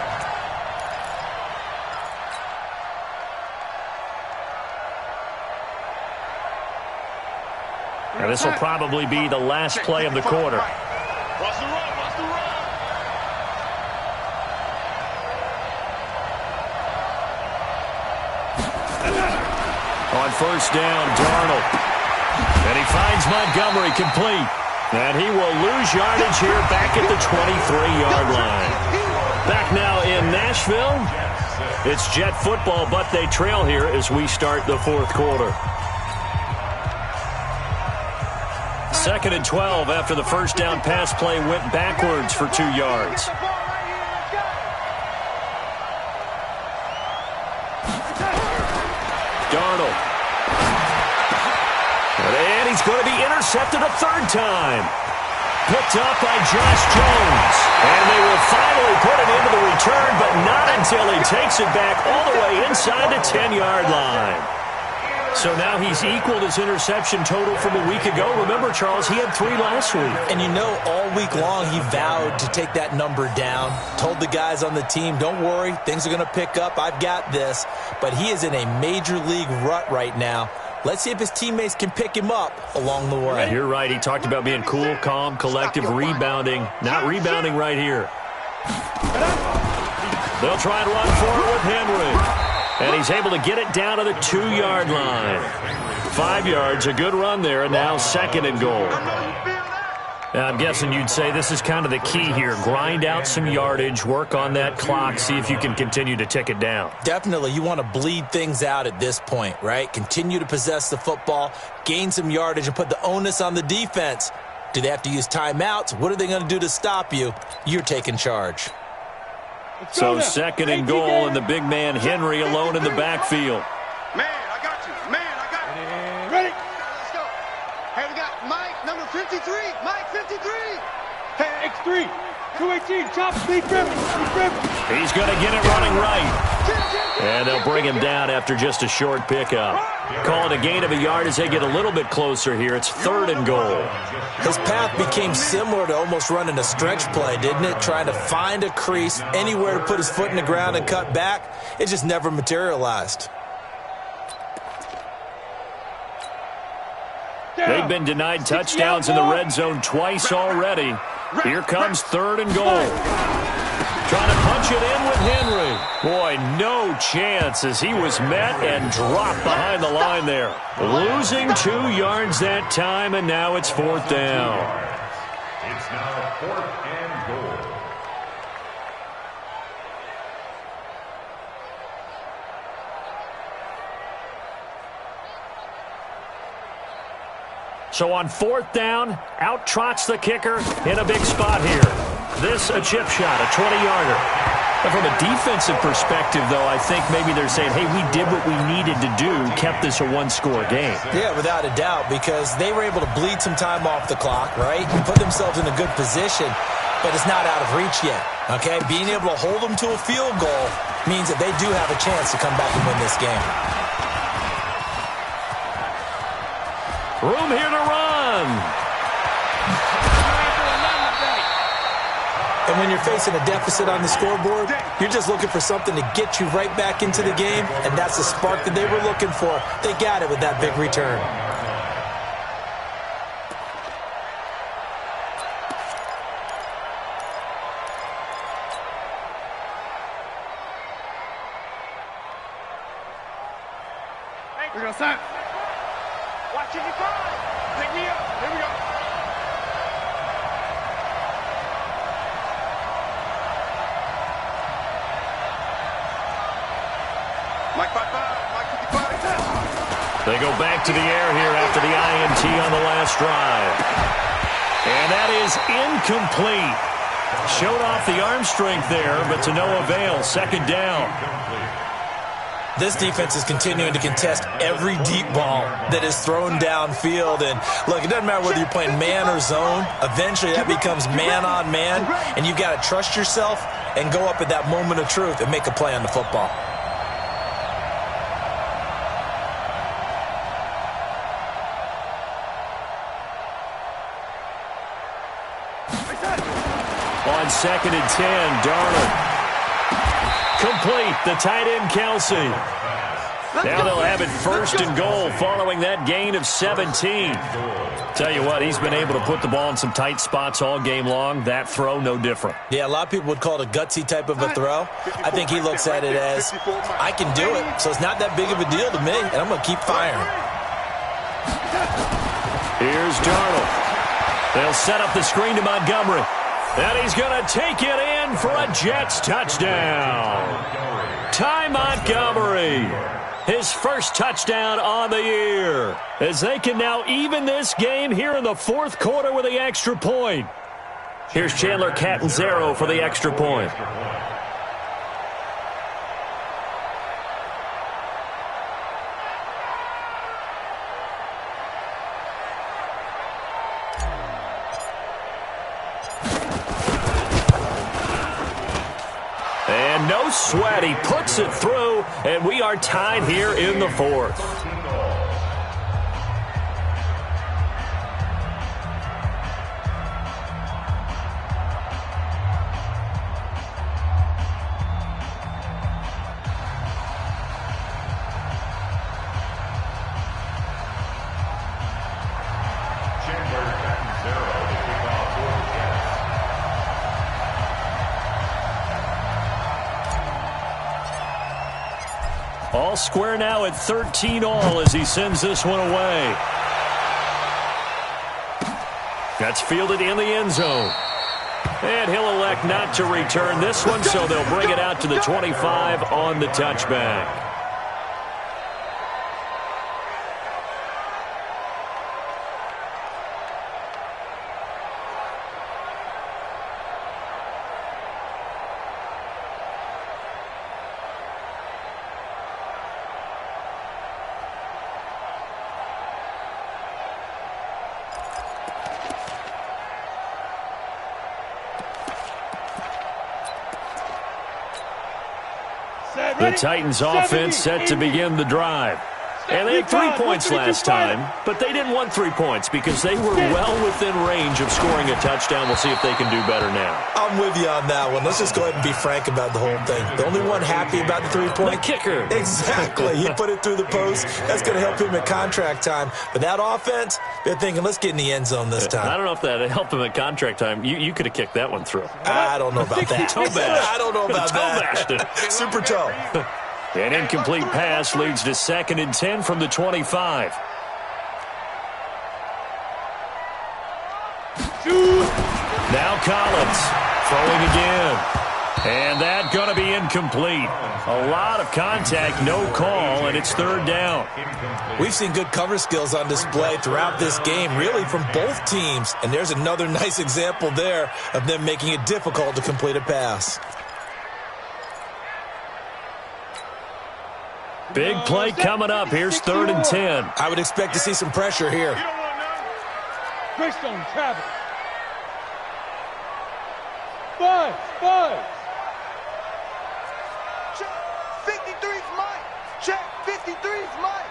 Now this will probably be the last play of the quarter. Watch the run, watch the run. On 1st down, Darnold. And he finds Montgomery complete. And he will lose yardage here back at the 23-yard line. Back now in Nashville. It's Jet football, but they trail here as we start the 4th quarter. 2nd and 12 after the 1st down pass play went backwards for 2 yards. Darnold. And he's going to be intercepted a 3rd time. Picked up by Josh Jones. And they will finally put it into the return, but not until he takes it back all the way inside the 10-yard line. So now he's equaled his interception total from a week ago. Remember, Charles, he had 3 last week. And you know, all week long he vowed to take that number down. Told the guys on the team, don't worry, things are going to pick up. I've got this. But he is in a major league rut right now. Let's see if his teammates can pick him up along the way. You're right. He talked about being cool, calm, collective, rebounding. Not rebounding right here. They'll try and run for it with Henry. And he's able to get it down to the 2-yard line. 5 yards, a good run there, and now 2nd and goal. Now, I'm guessing you'd say this is kind of the key here. Grind out some yardage, work on that clock, see if you can continue to tick it down. Definitely. You want to bleed things out at this point, right? Continue to possess the football, gain some yardage, and put the onus on the defense. Do they have to use timeouts? What are they going to do to stop you? You're taking charge. So 2nd and goal, and the big man Henry alone in the backfield. Man, I got you. Man, I got you. Ready? Let's go. Hey, we got Mike, number 53. Mike, 53. Hey, X3. 218. Chop. Deep river. Deep river. He's going to get it running right. And they'll bring him down after just a short pickup. Call it a gain of a yard as they get a little bit closer here. It's 3rd and goal. His path became similar to almost running a stretch play, didn't it? Trying to find a crease, anywhere to put his foot in the ground and cut back. It just never materialized. They've been denied touchdowns in the red zone twice already. Here comes 3rd and goal. Trying to punch it in with Henry. Boy, no chance as he was met and dropped behind the line there. Losing 2 yards that time, and now it's 4th down. It's now 4th and goal. So on 4th down, out trots the kicker in a big spot here. This a chip shot, a 20-yarder. But from a defensive perspective, though, I think maybe they're saying, hey, we did what we needed to do, kept this a 1-score game. Yeah, without a doubt, because they were able to bleed some time off the clock, right, and put themselves in a good position. but it's not out of reach yet, okay? Being able to hold them to a field goal means that they do have a chance to come back and win this game. Room here to run. And when you're facing a deficit on the scoreboard, you're just looking for something to get you right back into the game, and that's the spark that they were looking for. They got it with that big return. We're going to start. Watch it, pick me up. Here we go. Mike 55, Mike 55. They go back to the air here after the INT on the last drive. And that is incomplete. Showed off the arm strength there, but to no avail. Second down. This defense is continuing to contest every deep ball that is thrown downfield. And, look, it doesn't matter whether you're playing man or zone. Eventually, that becomes man on man, and you've got to trust yourself and go up at that moment of truth and make a play on the football. On 2nd and 10, Darnold. Complete, the tight end, Chise. Now they'll have it 1st and goal following that gain of 17. Tell you what, he's been able to put the ball in some tight spots all game long. That throw, no different. Yeah, a lot of people would call it a gutsy type of a throw. I think he looks at it as, I can do it, so it's not that big of a deal to me, and I'm going to keep firing. Here's Darnold. They'll set up the screen to Montgomery. And he's going to take it in for a Jets touchdown. Ty Montgomery, his first touchdown on the year, as they can now even this game here in the 4th quarter with the extra point. Here's Chandler Catanzaro for the extra point. And no sweat, he puts it through, and we are tied here in the 4th. All square now at 13 all as he sends this one away. That's fielded in the end zone. And he'll elect not to return this one, so they'll bring it out to the 25 on the touchback. The Titans offense set to begin the drive. And they had 3 points last time, but they didn't want 3 points because they were well within range of scoring a touchdown. We'll see if they can do better now. I'm with you on that one. Let's just go ahead and be frank about the whole thing. The only one happy about the 3-point? The kicker. Exactly. He put it through the post. That's going to help him at contract time. But that offense, they're thinking, let's get in the end zone this time. I don't know if that helped him at contract time. You could have kicked that one through. I don't know about that. Toe bash. I don't know about that. Toe bashed it. Super toe. An incomplete pass leads to 2nd and 10 from the 25. Now Collins throwing again. And that going to be incomplete. A lot of contact, no call, and it's 3rd down. We've seen good cover skills on display throughout this game, really from both teams. And there's another nice example there of them making it difficult to complete a pass. Big play coming up. Here's 3rd and 10. I would expect to see some pressure here. Greystone travel. Five. Check. 53's mine. Check. 53's mine.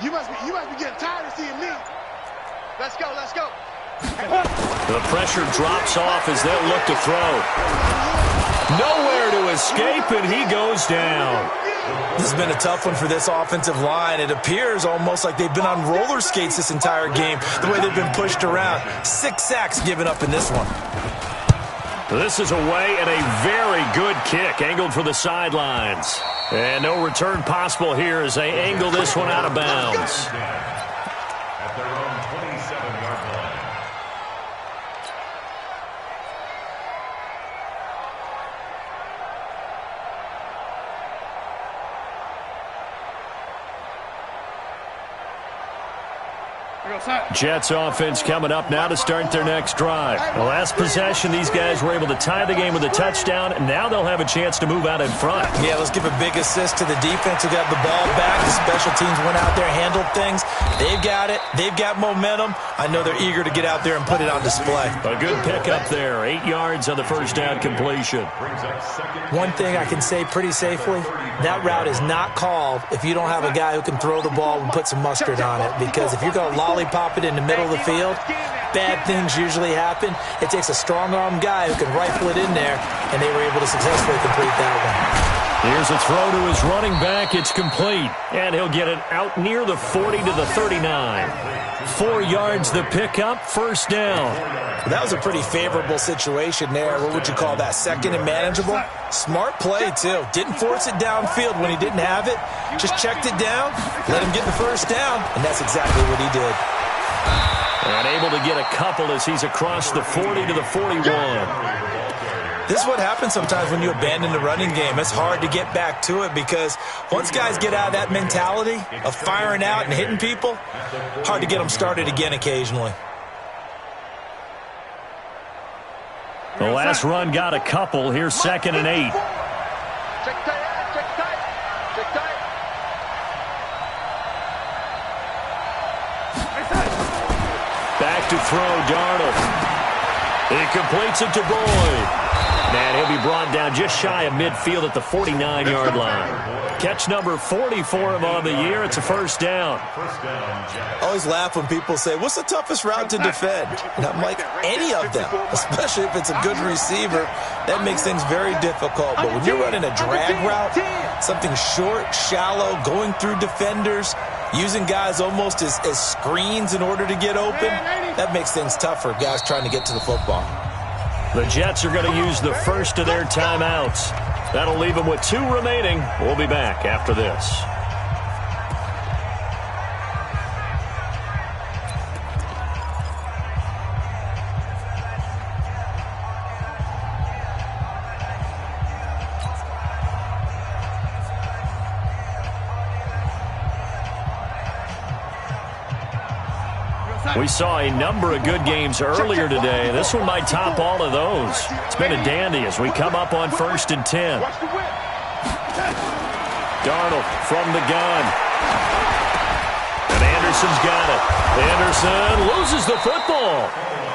You must be getting tired of seeing me. Let's go. The pressure drops off as they'll look to throw. Nowhere to escape, and he goes down. This has been a tough one for this offensive line. It appears almost like they've been on roller skates this entire game, the way they've been pushed around. 6 sacks given up in this one. This is away and a very good kick, angled for the sidelines. And no return possible here as they angle this one out of bounds. At their own 27-yard line. Jets offense coming up now to start their next drive. The last possession, these guys were able to tie the game with a touchdown, and now they'll have a chance to move out in front. Yeah, let's give a big assist to the defense who got the ball back. The special teams went out there, handled things. They've got it. They've got momentum. I know they're eager to get out there and put it on display. A good pickup there. 8 yards on the first down completion. One thing I can say pretty safely, that route is not called if you don't have a guy who can throw the ball and put some mustard on it, because if you're going to lollipop it in the middle of the field, bad things usually happen. It takes a strong-arm guy who can rifle it in there, and they were able to successfully complete that one. Here's a throw to his running back. It's complete, and he'll get it out near the 40 to the 39. 4 yards the pickup, first down. Well, that was a pretty favorable situation there. What would you call that? Second and manageable? Smart play, too. Didn't force it downfield when he didn't have it. Just checked it down, let him get the first down, and that's exactly what he did. And able to get a couple as he's across the 40 to the 41. This is what happens sometimes when you abandon the running game. It's hard to get back to it because once guys get out of that mentality of firing out and hitting people, hard to get them started again occasionally. The last run got a couple. Here's 2nd and 8. Check tight. Back to throw, Darnold. He completes it to Boyd. And he'll be brought down just shy of midfield at the 49-yard line. Catch number 40 for him on the year. It's a first down. I always laugh when people say, what's the toughest route to defend? And I'm like, any of them, especially if it's a good receiver. That makes things very difficult. But when you're running a drag route, something short, shallow, going through defenders, using guys almost as screens in order to get open, that makes things tough for guys trying to get to the football. The Jets are going to use the first of their timeouts. That'll leave them with 2 remaining. We'll be back after this. We saw a number of good games earlier today. This one might top all of those. It's been a dandy as we come up on 1st and 10. Darnold from the gun. And Anderson's got it. Anderson loses the football.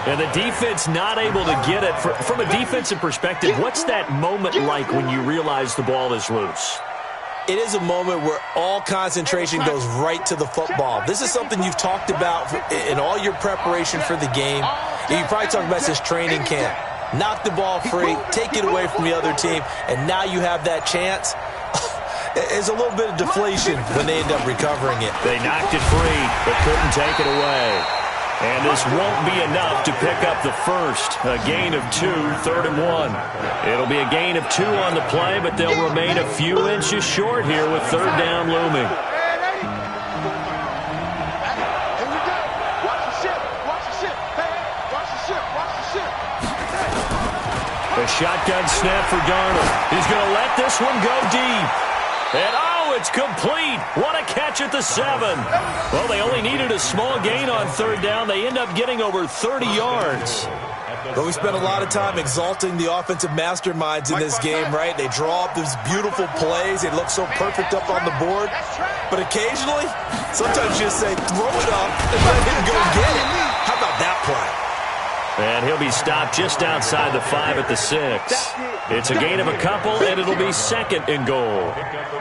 And the defense not able to get it. From a defensive perspective, what's that moment like when you realize the ball is loose? It is a moment where all concentration goes right to the football. This is something you've talked about in all your preparation for the game. You probably talked about this training camp. Knock the ball free, take it away from the other team, and now you have that chance. There's a little bit of deflation when they end up recovering it. They knocked it free, but couldn't take it away. And this won't be enough to pick up the first. A gain of 2, 3rd and 1. It'll be a gain of 2 on the play, but they'll remain a few inches short here with 3rd down looming. A shotgun snap for Darnold. He's going to let this one go deep. And it's complete. What a catch at the 7. Well, they only needed a small gain on 3rd down. They end up getting over 30 yards. But we spent a lot of time exalting the offensive masterminds in this game, right? They draw up these beautiful plays. They look so perfect up on the board. But occasionally, sometimes you just say, throw it up and let him go get it. How about that play? And he'll be stopped just outside the 5 at the 6. It's a gain of a couple, and it'll be 2nd and goal.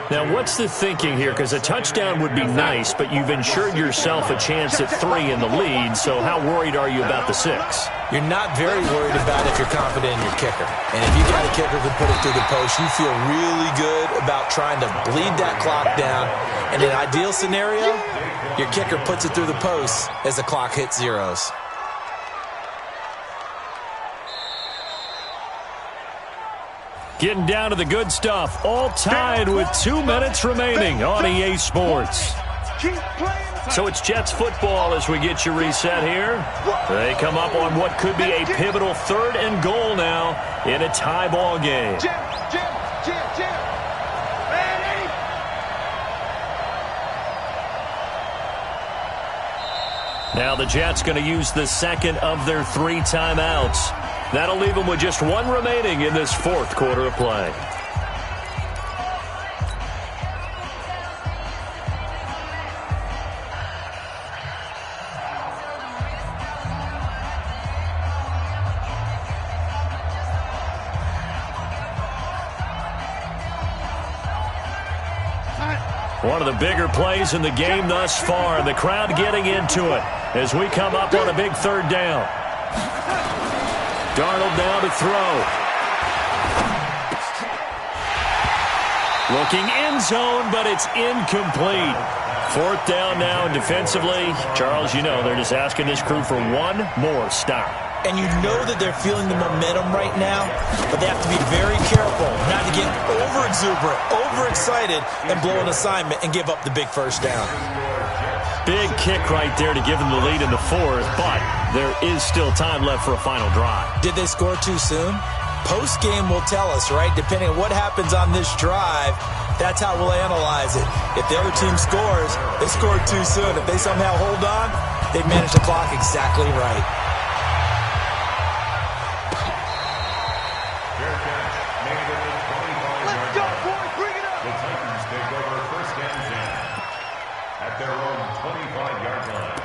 Now, what's the thinking here? Because a touchdown would be nice, but you've ensured yourself a chance at 3 in the lead, so how worried are you about the 6? You're not very worried about it if you're confident in your kicker. And if you got a kicker who can put it through the post, you feel really good about trying to bleed that clock down. In an ideal scenario, your kicker puts it through the post as the clock hits zeros. Getting down to the good stuff. All tied with 2 minutes remaining on EA Sports. So it's Jets football as we get you reset here. They come up on what could be a pivotal 3rd and goal now in a tie ball game. Now the Jets going to use the 2nd of their 3 timeouts. That'll leave them with just 1 remaining in this 4th quarter of play. One of the bigger plays in the game thus far, and the crowd getting into it as we come up on a big 3rd down. Darnold down to throw. Looking end zone, but it's incomplete. 4th down now, and defensively, Charles, you know, they're just asking this crew for 1 more stop. And you know that they're feeling the momentum right now, but they have to be very careful not to get over-exuberant, overexcited, and blow an assignment and give up the big 1st down. Big kick right there to give them the lead in the 4th, but there is still time left for a final drive. Did they score too soon? Post-game will tell us, right? Depending on what happens on this drive, that's how we'll analyze it. If the other team scores, they scored too soon. If they somehow hold on, they've managed the clock exactly right. Their own 25-yard line.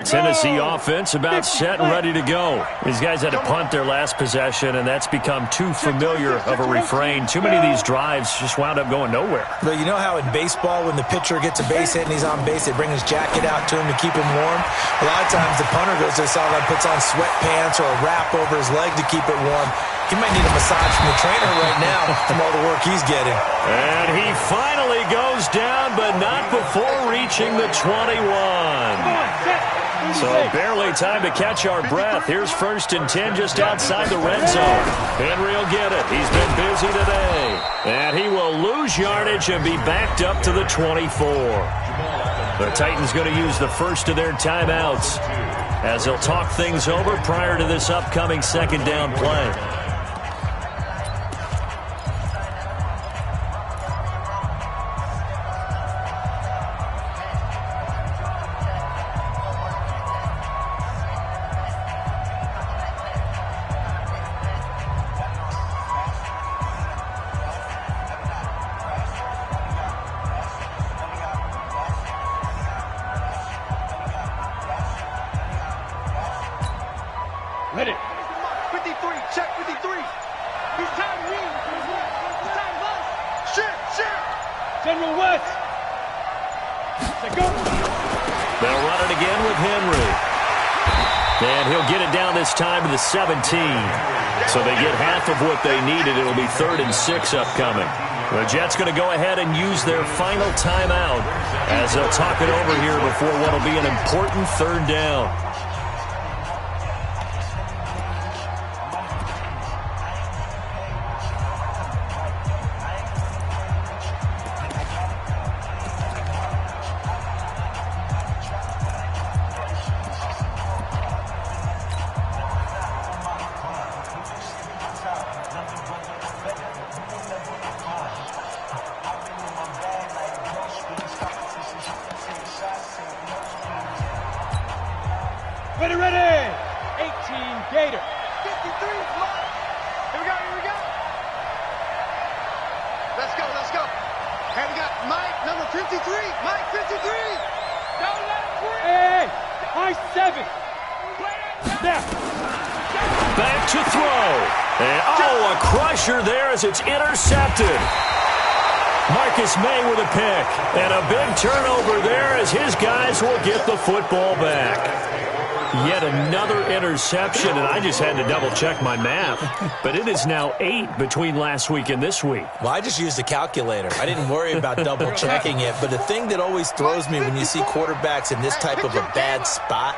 Tennessee offense about set and ready to go. These guys had to punt their last possession, and that's become too familiar of a refrain. Too many of these drives just wound up going nowhere. But you know how in baseball, when the pitcher gets a base hit and he's on base, they bring his jacket out to him to keep him warm? A lot of times the punter goes to the sideline, puts on sweatpants or a wrap over his leg to keep it warm. He might need a massage from the trainer right now from all the work he's getting. And he finally goes down, but not before reaching the 21. So barely time to catch our breath. Here's 1st and 10 just outside the red zone. Henry will get it. He's been busy today. And he will lose yardage and be backed up to the 24. The Titans going to use the 1st of their timeouts as they'll talk things over prior to this upcoming 2nd down play. Ready. 53, check 53. He's time to lead. It's time to bust. Shit. General West. Say go. They'll run it again with Henry. And he'll get it down this time to the 17. So they get half of what they needed. It'll be 3rd and 6 upcoming. The Jets going to go ahead and use their final timeout as they'll talk it over here before what will be an important 3rd down. Ready. 18 Gator. 53 is mine. Here we go. Mike 53. Don't let him breathe. Hey, high 7. There. Back to throw. And, a crusher there as it's intercepted. Marcus May with a pick. And a big turnover there as his guys will get the football back. Yet another interception, and I just had to double-check my math. But it is now 8 between last week and this week. Well, I just used a calculator. I didn't worry about double-checking it. But the thing that always throws me when you see quarterbacks in this type of a bad spot,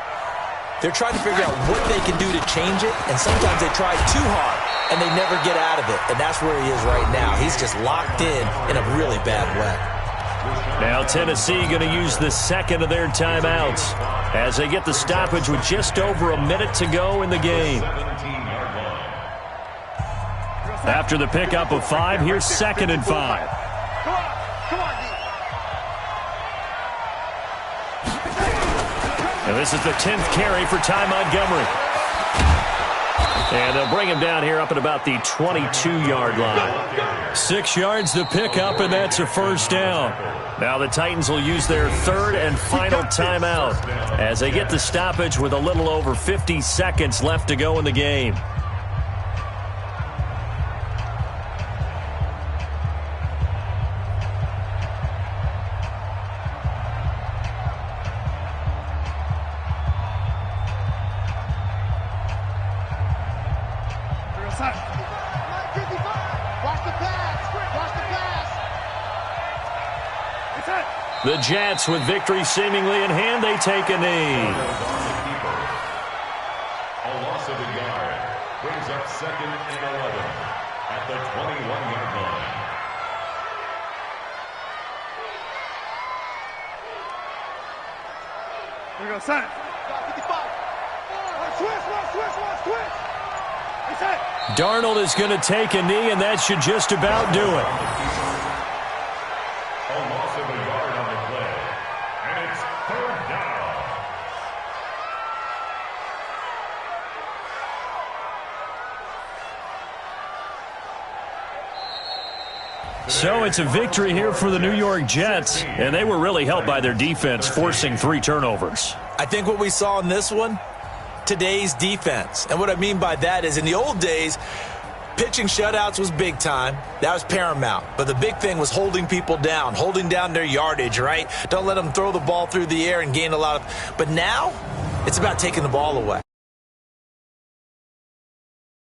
they're trying to figure out what they can do to change it, and sometimes they try too hard, and they never get out of it. And that's where he is right now. He's just locked in a really bad way. Now Tennessee going to use the second of their timeouts as they get the stoppage with just over a minute to go in the game. After the pickup of 5, here's 2nd and 5. Come on, And this is the 10th carry for Ty Montgomery. And they'll bring him down here up at about the 22-yard line. 6 yards to pick up, and that's a first down. Now the Titans will use their 3rd and final timeout as they get the stoppage with a little over 50 seconds left to go in the game. The Jets, with victory seemingly in hand, they take a knee. A loss of a yard brings up 2nd and 11 at the 21-yard line. Here we go, son. 55. Switch. Darnold is going to take a knee, and that should just about do it. A loss of a yard on the play, and it's 3rd down. So it's a victory here for the New York Jets, and they were really helped by their defense, forcing 3 turnovers. I think what we saw in this one, today's defense. And what I mean by that is in the old days, pitching shutouts was big time. That was paramount. But the big thing was holding people down, holding down their yardage, right? Don't let them throw the ball through the air and gain a lot of... But now, it's about taking the ball away.